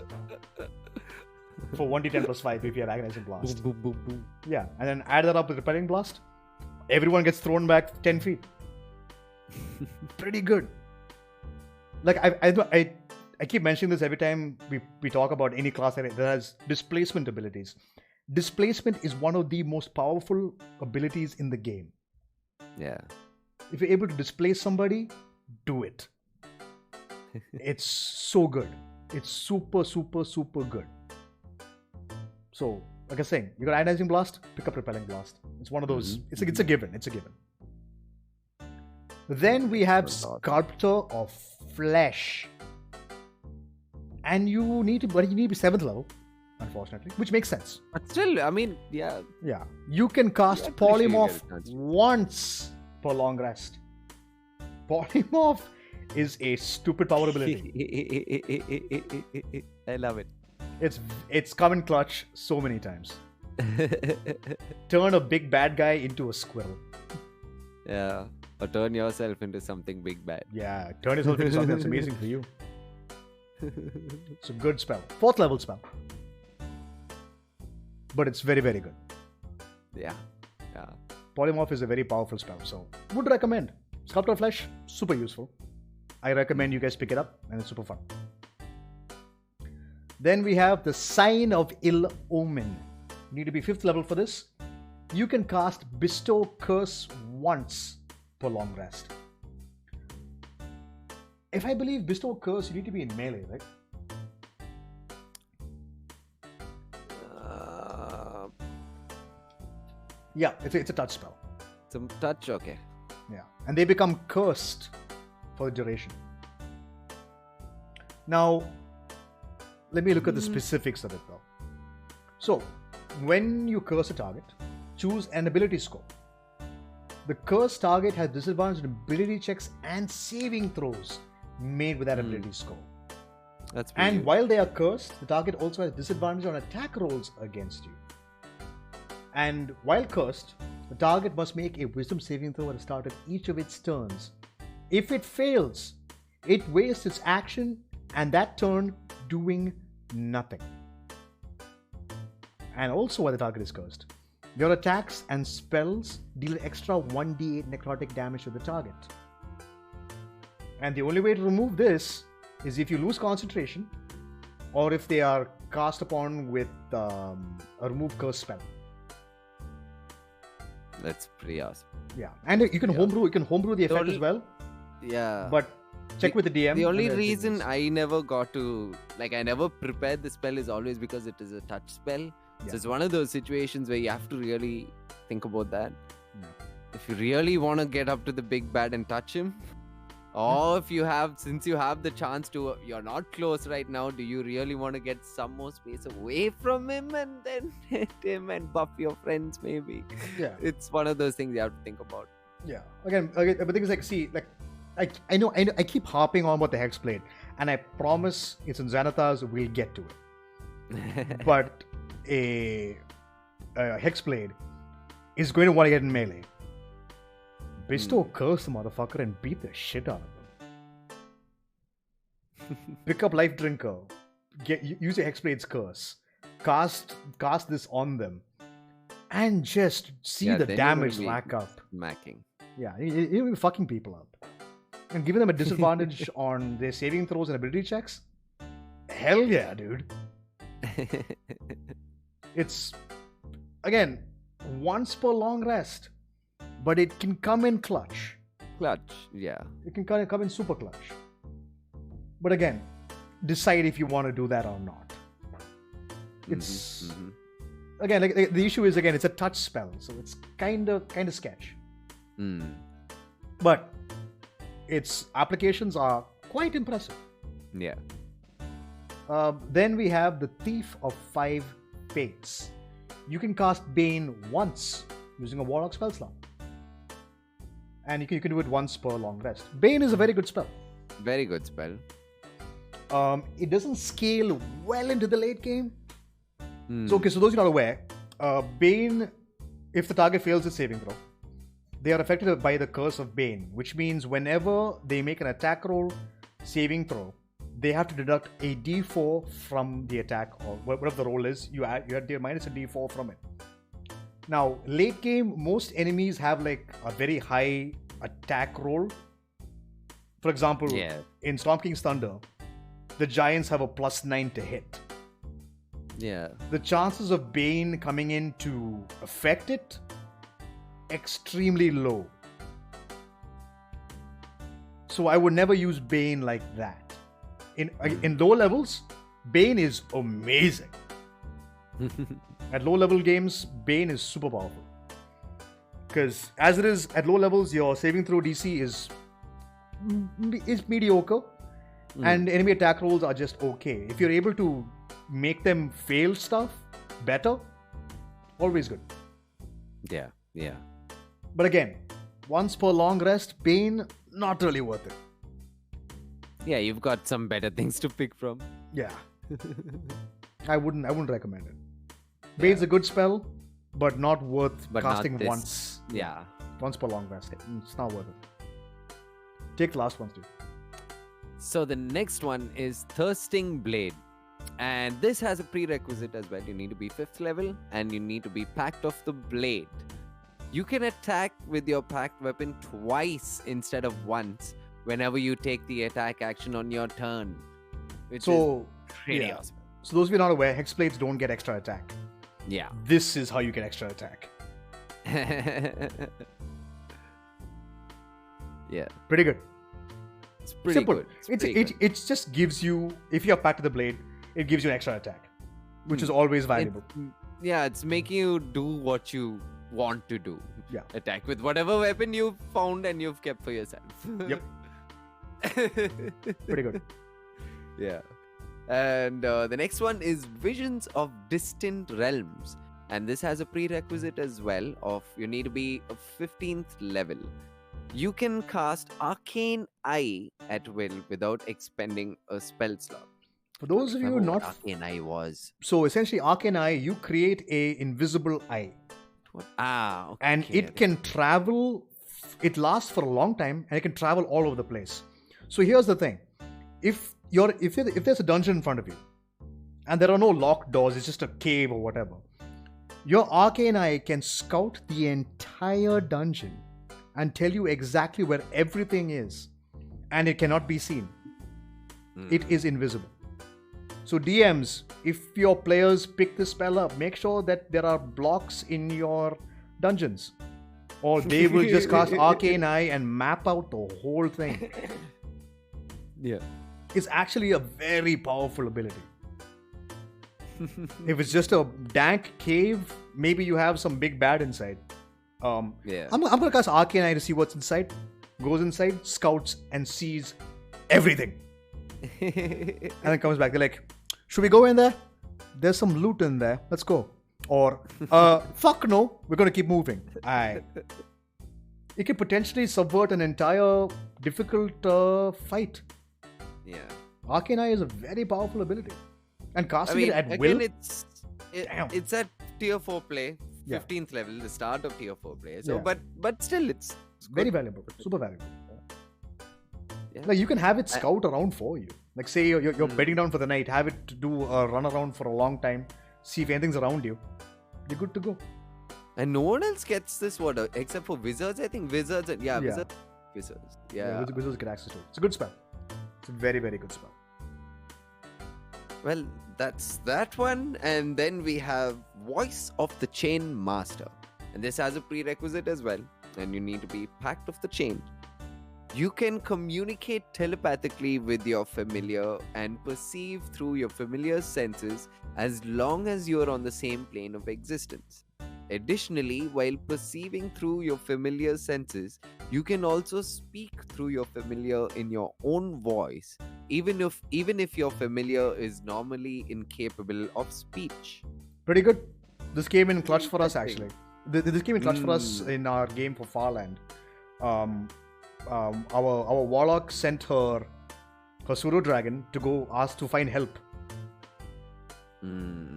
for 1d10 plus 5 if you have Agonizing Blast. Boom, boom, boom, boom. Yeah, and then add that up with Repelling Blast. Everyone gets thrown back 10 feet. Pretty good. Like I keep mentioning this every time we talk about any class that has displacement abilities. Displacement is one of the most powerful abilities in the game. Yeah. If you're able to displace somebody, do it. It's so good. It's super, super, super good. So, like I was saying, you got Agonizing Blast, pick up Repelling Blast. It's one of those. It's a given. It's a given. Then we have Sculptor of Flesh. And you need to be 7th level, unfortunately, which makes sense. But still, I mean, yeah. Yeah. You can cast Polymorph once per long rest. Polymorph is a stupid power ability. I love it. It's come in clutch so many times. Turn a big bad guy into a squirrel. Yeah. Or turn yourself into something big bad. Yeah, turn yourself into something that's amazing for you. It's a good spell. 4th level spell. But it's very, very good. Yeah. Yeah. Polymorph is a very powerful spell, so would recommend. Sculptor of Flesh, super useful. I recommend you guys pick it up, and it's super fun. Then we have the Sign of Ill Omen. You need to be 5th level for this. You can cast Bestow Curse once per long rest. If I believe Bestow Curse, you need to be in melee, right? Yeah, it's a touch spell. Some touch, okay. Yeah, and they become cursed for the duration. Now, let me look at the specifics of it though. So, when you curse a target, choose an ability score. The cursed target has disadvantage on ability checks and saving throws made with that ability score. That's and while they are cursed, the target also has disadvantage on attack rolls against you. And while cursed, the target must make a wisdom saving throw at the start of each of its turns. If it fails, it wastes its action and that turn doing nothing. And also while the target is cursed, your attacks and spells deal an extra 1d8 necrotic damage to the target. And the only way to remove this is if you lose concentration, or if they are cast upon with a remove curse spell. That's pretty awesome. Yeah, and you can homebrew the effect as well. Yeah. But check with the DM. The only reason I never got to, like, I never prepared the spell is always because it is a touch spell. Yeah. So it's one of those situations where you have to really think about that. Yeah. If you really want to get up to the big bad and touch him, or if you have, since you have the chance to, you're not close right now, do you really want to get some more space away from him and then hit him and buff your friends maybe? Yeah. It's one of those things you have to think about. Yeah. Again, but the thing is, like, see, like, I know, I keep harping on about the Hexblade, and I promise it's in Xanathars, we'll get to it. But a Hexblade is going to want to get in melee. Bestow curse the motherfucker and beat the shit out of him. Pick up Life Drinker. Use your Hexblade's curse. Cast this on them. And just see the damage rack up. Macking. Yeah, you'll be fucking people up. And giving them a disadvantage on their saving throws and ability checks? Hell yeah, dude. It's, again, once per long rest. But it can come in clutch. Clutch, yeah. It can come in super clutch. But again, decide if you want to do that or not. It's again, like, the issue is, again, it's a touch spell, so it's kind of sketch. But its applications are quite impressive. Yeah. Then we have the Thief of 5 Fates. You can cast Bane once using a Warlock spell slot. And you can do it once per long rest. Bane is a very good spell. Very good spell. It doesn't scale well into the late game. So those who are not aware, Bane, if the target fails its saving throw, they are affected by the curse of Bane, which means whenever they make an attack roll, saving throw, they have to deduct a d4 from the attack, or whatever the roll is. You minus a d4 from it. Now, late game, most enemies have like a very high attack roll. For example, in Storm King's Thunder, the Giants have a +9 to hit. Yeah. The chances of Bane coming in to affect it, extremely low. So I would never use Bane like that. In low levels, Bane is amazing. At low level games, Bane is super powerful. Because as it is, at low levels, your saving throw DC is mediocre. And enemy attack rolls are just okay. If you're able to make them fail stuff better, always good. Yeah, yeah. But again, once per long rest, Bane, not really worth it. Yeah, you've got some better things to pick from. Yeah. I wouldn't recommend it. Bane's a good spell, but not worth casting once. Yeah. Once per long rest. It's not worth it. Take the last one, Steve. So the next one is Thirsting Blade. And this has a prerequisite as well. You need to be 5th level and you need to be Pact of the Blade. You can attack with your pact weapon twice instead of once whenever you take the attack action on your turn. Which is pretty awesome. So those of you not aware, Hexblades don't get extra attack. Yeah. This is how you get extra attack. Yeah. Pretty good. It's pretty simple. Good. It just gives you, if you have Pact of the Blade, it gives you an extra attack, which is always valuable. It's making you do what you want to do. Yeah. Attack with whatever weapon you've found and you've kept for yourself. Yep. Pretty good. Yeah. And the next one is Visions of Distant Realms. And this has a prerequisite as well of you need to be a 15th level. You can cast Arcane Eye at will without expending a spell slot. For those of you not... Arcane Eye was. So essentially, Arcane Eye, you create a invisible eye. What? Okay. And it can travel... It lasts for a long time and it can travel all over the place. So here's the thing. If there's a dungeon in front of you and there are no locked doors, it's just a cave or whatever, your Arcane Eye can scout the entire dungeon and tell you exactly where everything is, and it cannot be seen. It is invisible. So DMs, if your players pick this spell up, make sure that there are blocks in your dungeons. Or they will just cast Arcane Eye and map out the whole thing. Yeah. It's actually a very powerful ability. If it's just a dank cave, maybe you have some big bad inside. Yeah. I'm gonna cast Arcane Eye to see what's inside. Goes inside, scouts, and sees everything. And then comes back. They're like, should we go in there? There's some loot in there. Let's go. Or, fuck no, we're gonna keep moving. It could potentially subvert an entire difficult fight. Yeah. Arcane Eye is a very powerful ability. And casting it at again, will. it's at tier 4 play, Yeah. 15th level, the start of tier 4 play. So, Yeah. but still, it's Very good. valuable. Super valuable. Yeah. Like you can have it scout around for you. Like say you're bedding down for the night, have it do a run around for a long time, see if anything's around you. You're good to go. And no one else gets this water except for wizards. I think wizards and wizards. Yeah. Wizards get access to it. It's a good spell. It's a very, very good spell. Well, that's that one. And then we have Voice of the Chain Master. And this has a prerequisite as well. And you need to be Pact of the Chain. You can communicate telepathically with your familiar and perceive through your familiar's senses as long as you're on the same plane of existence. Additionally, while perceiving through your familiar senses, you can also speak through your familiar in your own voice, even if your familiar is normally incapable of speech. Pretty good. This came in clutch for us actually. This came in clutch for us in our game for Farland. Our Warlock sent her pseudo dragon to go ask to find help.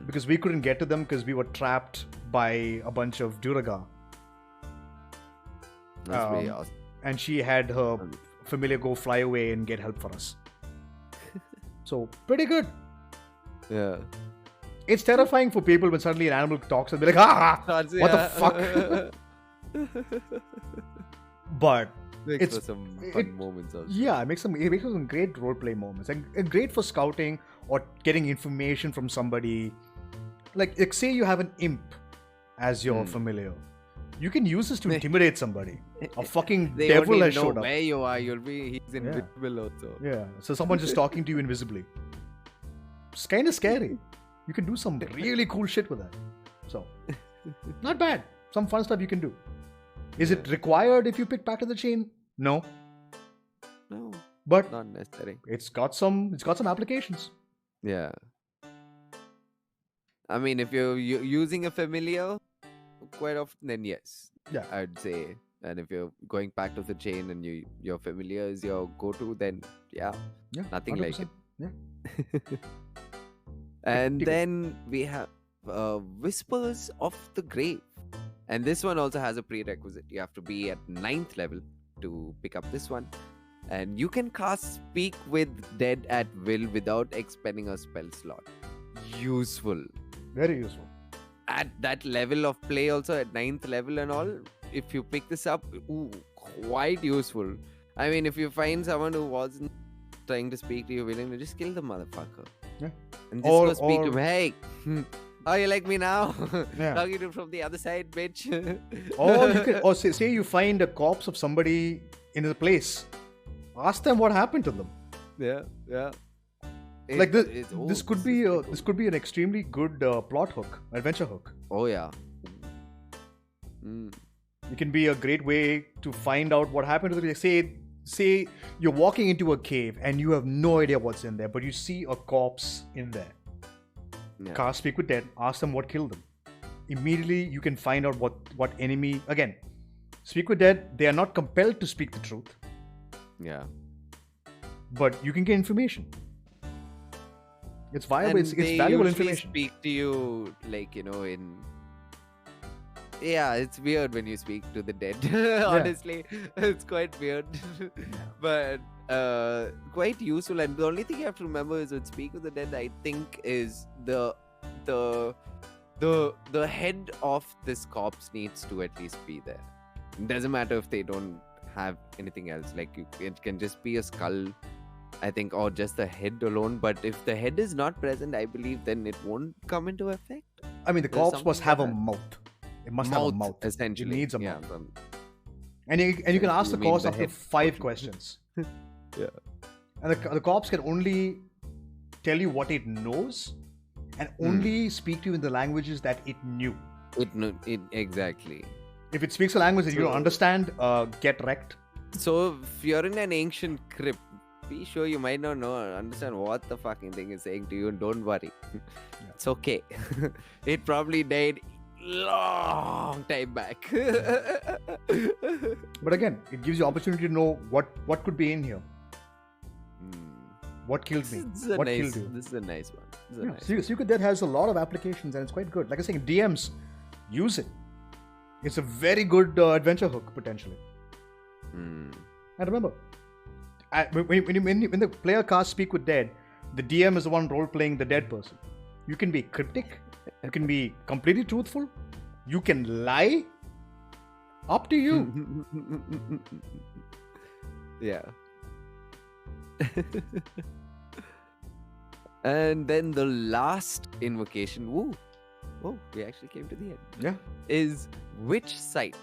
Because we couldn't get to them because we were trapped by a bunch of Duraga. That's pretty awesome. And she had her familiar go fly away and get help for us. So, pretty good. Yeah. It's terrifying for people when suddenly an animal talks and they're like, what the fuck? But Makes for some fun moments also. yeah, it makes some great roleplay moments and great for scouting or getting information from somebody. Like say you have an imp as your familiar, you can use this to intimidate somebody. A fucking They devil only has know showed up. where you are. He's invisible also. Yeah, so someone's just talking to you invisibly. It's kind of scary. You can do some really cool shit with that. So, not bad. Some fun stuff you can do. Is it required if you pick Pact of the Chain? No. No, But not necessary. it's got some applications. Yeah. I mean, if you're using a familiar quite often, then yes. Yeah. I'd say. And if you're going Pact of the Chain and your familiar is your go-to, then yeah, nothing 100%. like it. Yeah. And then we have Whispers of the Grave. And this one also has a prerequisite. You have to be at 9th level to pick up this one. And you can cast Speak with Dead at will without expending a spell slot. Useful. Very useful. At that level of play also, at 9th level and all, if you pick this up, quite useful. I mean, if you find someone who wasn't trying to speak to you willingly, just kill the motherfucker. Yeah. And just go speak to him. Hey, how you like me now? Yeah. Talking to him from the other side, bitch. Or say you find a corpse of somebody in a place. Ask them what happened to them. Yeah. This could be an extremely good plot hook, adventure hook. Oh yeah. It can be a great way to find out what happened to the. Say you're walking into a cave and you have no idea what's in there, but you see a corpse in there. Yeah. Cast Speak with Dead. Ask them what killed them. Immediately you can find out what enemy. Again, Speak with Dead. They are not compelled to speak the truth. Yeah. But you can get information. It's viable. And It's they valuable usually information. speak to you in. Yeah, it's weird when you speak to the dead. Honestly, it's quite weird, but quite useful. And the only thing you have to remember is with Speak with the Dead, I think, is the head of this corpse needs to at least be there. It doesn't matter if they don't have anything else. Like it can just be a skull I think, or just the head alone. But if the head is not present, I believe then it won't come into effect. I mean, the There's corpse must something have a like that. mouth. It must have a mouth. Essentially. It needs a Yeah, mouth. And you can ask the you mean corpse the up to head 5 portion. questions. Yeah. And the corpse can only tell you what it knows and only speak to you in the languages that it knew. It exactly. If it speaks a language that you don't understand, get wrecked. So if you're in an ancient crypt, be sure you might not understand what the fucking thing is saying to you. Don't worry. It's okay. It probably died long time back. But again, it gives you opportunity to know what could be in here. What killed me? What killed you? This is a nice one. This is a nice one. Secret Death has a lot of applications and it's quite good. Like I was saying, DMs use it. It's a very good adventure hook potentially. And remember, when the player casts Speak with Dead, the DM is the one role playing the dead person. You can be cryptic. You can be completely truthful. You can lie. Up to you. Yeah. And then the last invocation, we actually came to the end. Yeah. Is which site?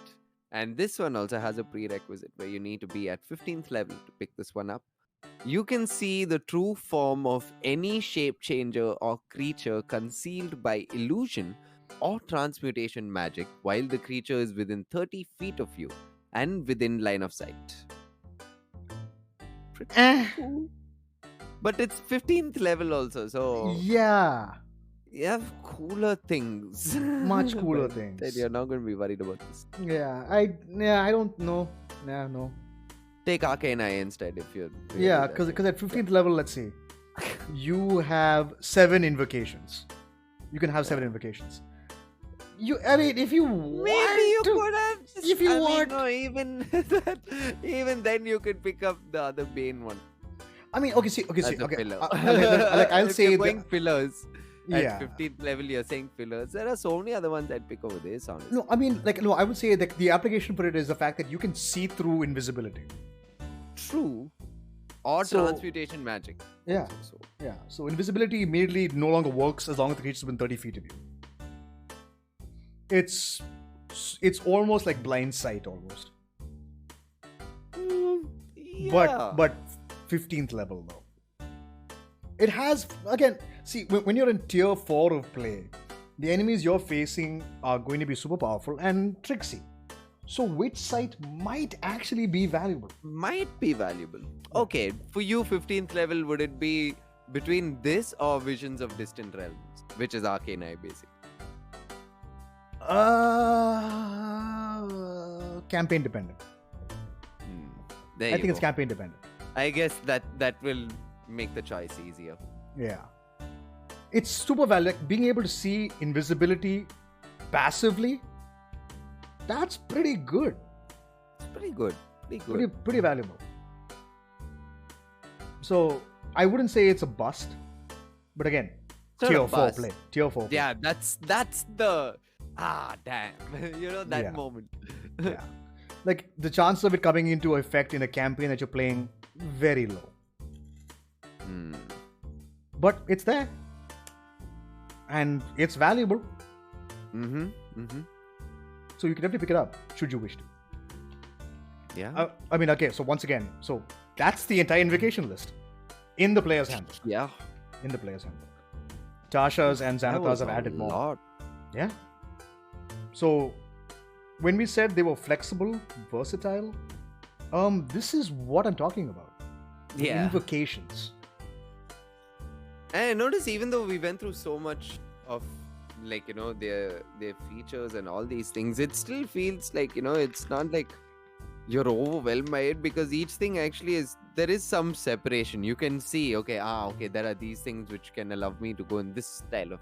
And this one also has a prerequisite where you need to be at 15th level to pick this one up. You can see the true form of any shape changer or creature concealed by illusion or transmutation magic while the creature is within 30 feet of you and within line of sight. Pretty cool. But it's 15th level also, so yeah, you have cooler things. Much cooler things. That you're not going to be worried about this. I don't know. Yeah, no. Take Arcane Eye instead if you're... Yeah, because at 15th level, let's see, you have 7 invocations. You can have 7 invocations. If you want Maybe you to, could have... if you want... No, even then you could pick up the other Bane one. Okay. Pillar. I'll if say you're going pillars Yeah. at 15th level, you're saying pillars. There are so many other ones I'd pick over this, honestly. No, I would say that the application for it is the fact that you can see through invisibility. True. Or transmutation magic. Yeah. So invisibility immediately no longer works as long as the creature's within 30 feet of you. It's almost like blind sight almost. Yeah. But 15th level though. It has, again, see, when you're in tier 4 of play, the enemies you're facing are going to be super powerful and tricksy. So which site might actually be valuable? Might be valuable. Okay, for you 15th level, would it be between this or Visions of Distant Realms, which is Arcane Eye basically? Campaign dependent. There I think it's campaign dependent. I guess that will make the choice easier. Yeah. It's super valuable. Like being able to see invisibility passively, that's pretty good. It's pretty good. Pretty good. Pretty valuable. So I wouldn't say it's a bust, but again, tier 4 play. Tier 4 play. Yeah, that's the damn. You know that moment. Yeah. Like the chance of it coming into effect in a campaign that you're playing, very low. But it's there. And it's valuable. So you can definitely pick it up, should you wish to. Yeah. Okay, so once again, so that's the entire invocation list in the player's handbook. Yeah. In the player's handbook. Tasha's and Xanathar's have added more. Lot. Yeah. So when we said they were flexible, versatile, this is what I'm talking about. The invocations. And I notice even though we went through so much of their features and all these things, it still feels like, it's not like you're overwhelmed by it, because each thing actually there is some separation. You can see, there are these things which can allow me to go in this style of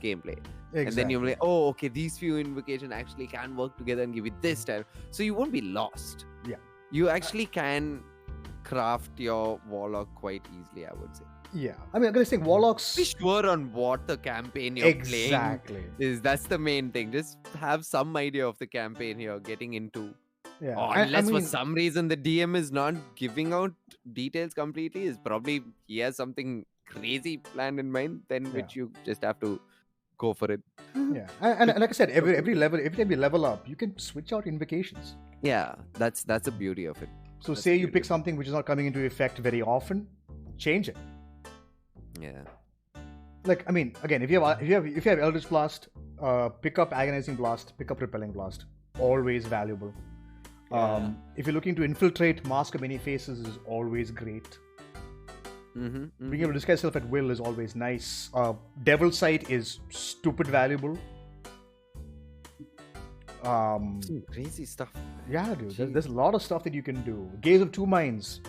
gameplay. Exactly. And then you're like, these few invocations actually can work together and give you this style. So you won't be lost. Yeah. You actually can craft your Warlock quite easily, I would say. Yeah. I'm going to say Warlocks... Be sure on what the campaign you're playing is. That's the main thing. Just have some idea of the campaign you're getting into. Yeah. Or unless for some reason the DM is not giving out details completely, is probably he has something crazy planned in mind, then which you just have to go for it. Yeah, and like I said, every level, every time you level up, you can switch out invocations. Yeah, that's the beauty of it. So say you pick something which is not coming into effect very often, change it. Yeah. Like, I mean, again, if you have Eldritch Blast, pick up Agonizing Blast, pick up Repelling Blast. Always valuable. Yeah. If you're looking to infiltrate, Mask of Many Faces is always great. Being able to disguise yourself at will is always nice. Devil's Sight is stupid valuable. Some crazy stuff. Yeah, dude. There's a lot of stuff that you can do. Gaze of Two Minds.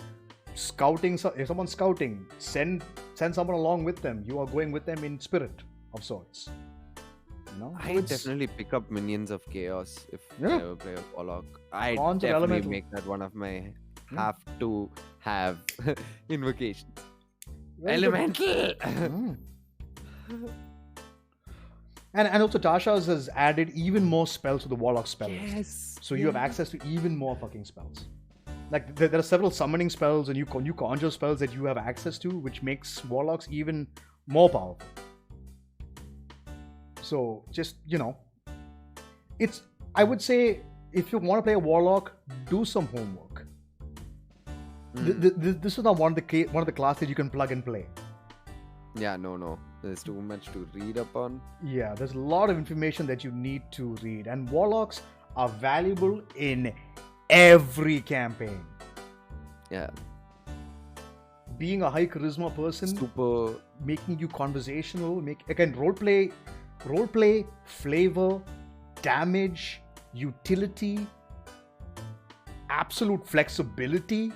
Scouting. If someone's scouting, send someone along with them. You are going with them in spirit of sorts. You know? I definitely pick up Minions of Chaos if I ever play a Warlock. I definitely make that one of my have to have invocations. Elemental! And also Tasha's has added even more spells to the Warlock spell list. Yes. So you have access to even more fucking spells. Like there are several summoning spells and new conjure spells that you have access to, which makes Warlocks even more powerful. So just, I would say if you want to play a Warlock, do some homework. This is not one of the classes you can plug and play. Yeah, no. There's too much to read upon. Yeah, there's a lot of information that you need to read. And Warlocks are valuable in every campaign. Yeah. Being a high charisma person, super making you conversational, roleplay, flavor, damage, utility, absolute flexibility.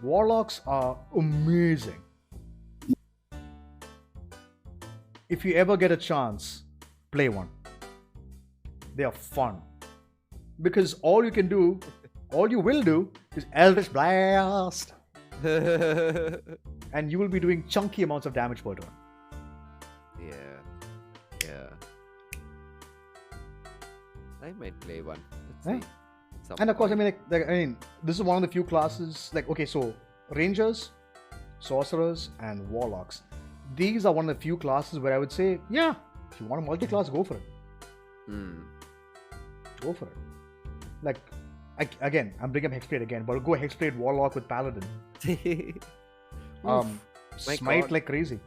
Warlocks are amazing. If you ever get a chance, play one. They are fun. Because all you will do is Eldritch Blast. And you will be doing chunky amounts of damage per turn. Yeah. I might play one. And of course, I mean, this is one of the few classes. So Rangers, Sorcerers, and Warlocks. These are one of the few classes where I would say, yeah, if you want a multi-class, go for it. Go for it. I'm bringing up Hexblade again, but go Hexblade Warlock with Paladin. Smite like crazy.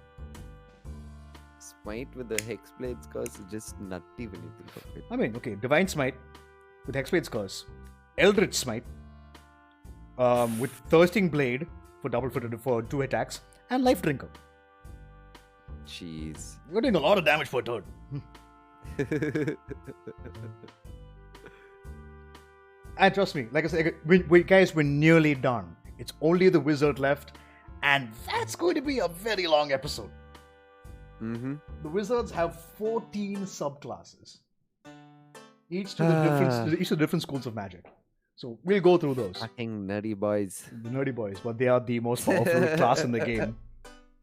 Smite with the Hexblade's curse is just nutty when you think of it. I mean, okay, Divine Smite with Hexblade's curse, Eldritch Smite with Thirsting Blade for 2 attacks, and Life Drinker. Jeez. You're doing a lot of damage per turn. And trust me, like I said, we're nearly done. It's only the wizard left, and that's going to be a very long episode. The wizards have 14 subclasses, each to the different schools of magic. So we'll go through those. Fucking nerdy boys. The nerdy boys, but they are the most powerful class in the game.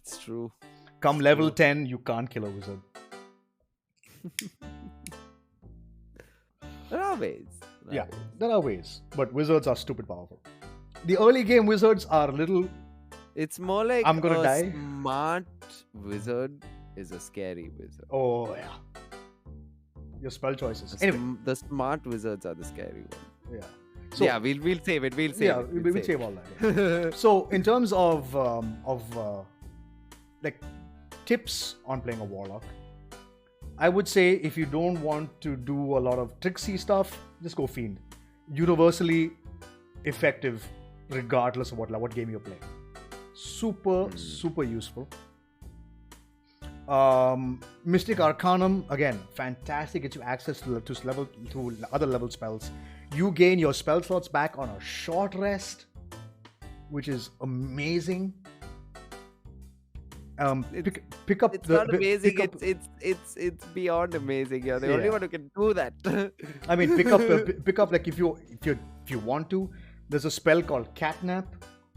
It's true. Come level 10, you can't kill a wizard. There are ways. There are ways, but wizards are stupid powerful. The early game wizards are a little... It's more like I'm gonna die. Smart wizard is a scary wizard. Oh, yeah. Your spell choices. The smart wizards are the scary one. Yeah. So, we'll save it. We'll save all that. Yeah. So, in terms of tips on playing a Warlock, I would say if you don't want to do a lot of tricksy stuff, just go Fiend. Universally effective regardless of what game you're playing. Super useful. Mystic Arcanum, again, fantastic. Gets you access to other level spells. You gain your spell slots back on a short rest, which is amazing. Pick up. It's not amazing. It's beyond amazing. You're the only one who can do that. I mean, pick up like if you want to. There's a spell called Catnap,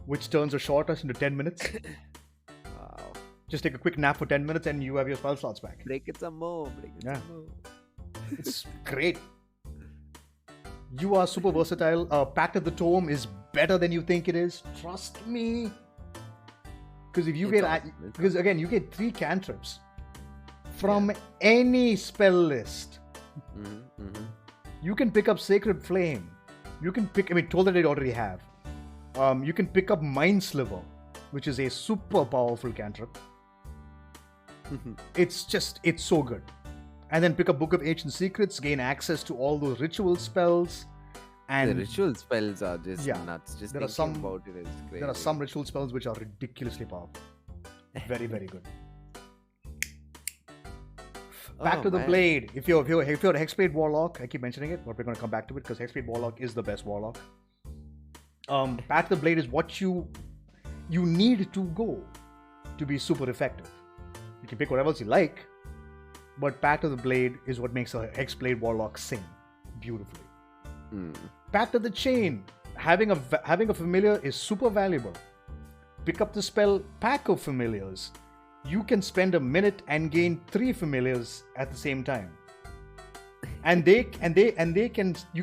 which turns a short rest into 10 minutes. Wow. Just take a quick nap for 10 minutes and you have your spell slots back. Break it some more. It's great. You are super versatile. Pact of the Tome is better than you think it is. Trust me. Because if you because again, you get 3 cantrips from any spell list. You can pick up Sacred Flame. You can pick, Toll the Dead already have. You can pick up Mind Sliver, which is a super powerful cantrip. It's so good. And then pick up Book of Ancient Secrets, gain access to all those ritual spells. And the ritual spells are just nuts. Just there thinking about it is crazy. There are some ritual spells which are ridiculously powerful. Very, very good. Back to the Blade. If you're a Hexblade Warlock, I keep mentioning it, but we're going to come back to it because Hexblade Warlock is the best Warlock. Back to the Blade is what you need to go to be super effective. You can pick whatever else you like, but Back to the Blade is what makes a Hexblade Warlock sing beautifully. Back to the Chain. Having a familiar is super valuable. Pick up the spell Pack of Familiars. You can spend a minute and gain 3 familiars at the same time. And you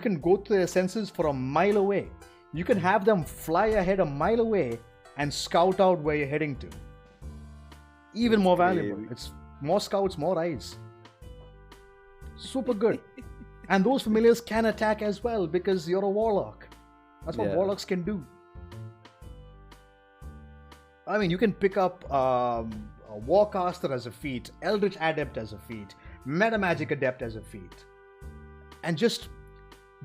can go to their senses for a mile away. You can have them fly ahead a mile away and scout out where you're heading to. Even more valuable. It's more scouts, more eyes. Super good. And those familiars can attack as well because you're a Warlock. That's what Warlocks can do. You can pick up a Warcaster as a feat, Eldritch Adept as a feat, Metamagic Adept as a feat. And just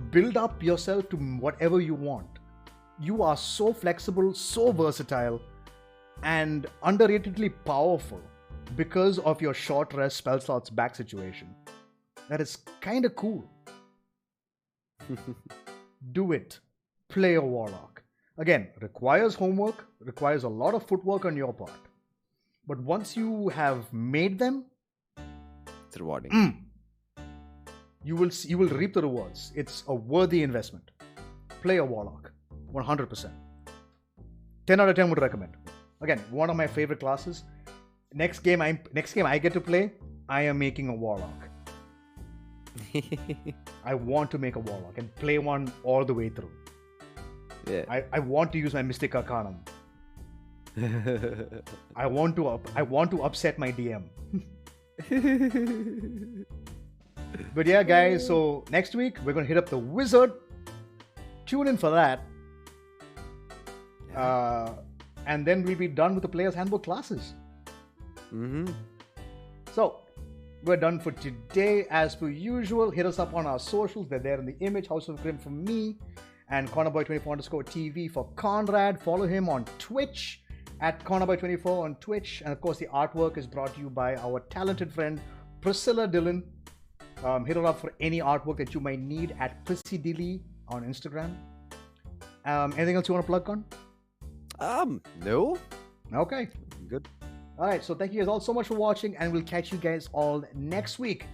build up yourself to whatever you want. You are so flexible, so versatile, and underratedly powerful because of your short rest spell slots back situation. That is kind of cool. Do it. Play a Warlock. Again, requires homework, requires a lot of footwork on your part. But once you have made them, it's rewarding. You will reap the rewards. It's a worthy investment. Play a Warlock. 100%. 10 out of 10 would recommend. Again, one of my favorite classes. Next game I get to play, I am making a Warlock. I want to make a Warlock and play one all the way through. Yeah. I want to use my Mystic Arcanum. I want to upset my DM. But yeah, guys, so next week we're going to hit up the Wizard. Tune in for that. And then we'll be done with the Player's Handbook classes. So, we're done for today. As per usual, hit us up on our socials. They're there in the image. House of Grim for me. And CornerBoy24_TV for Conrad. Follow him on Twitch at CornerBoy24 on Twitch. And of course, the artwork is brought to you by our talented friend Priscilla Dillon. Hit her up for any artwork that you might need at PrissyDilly on Instagram. Anything else you want to plug on? No. Okay. Good. All right. So thank you guys all so much for watching, and we'll catch you guys all next week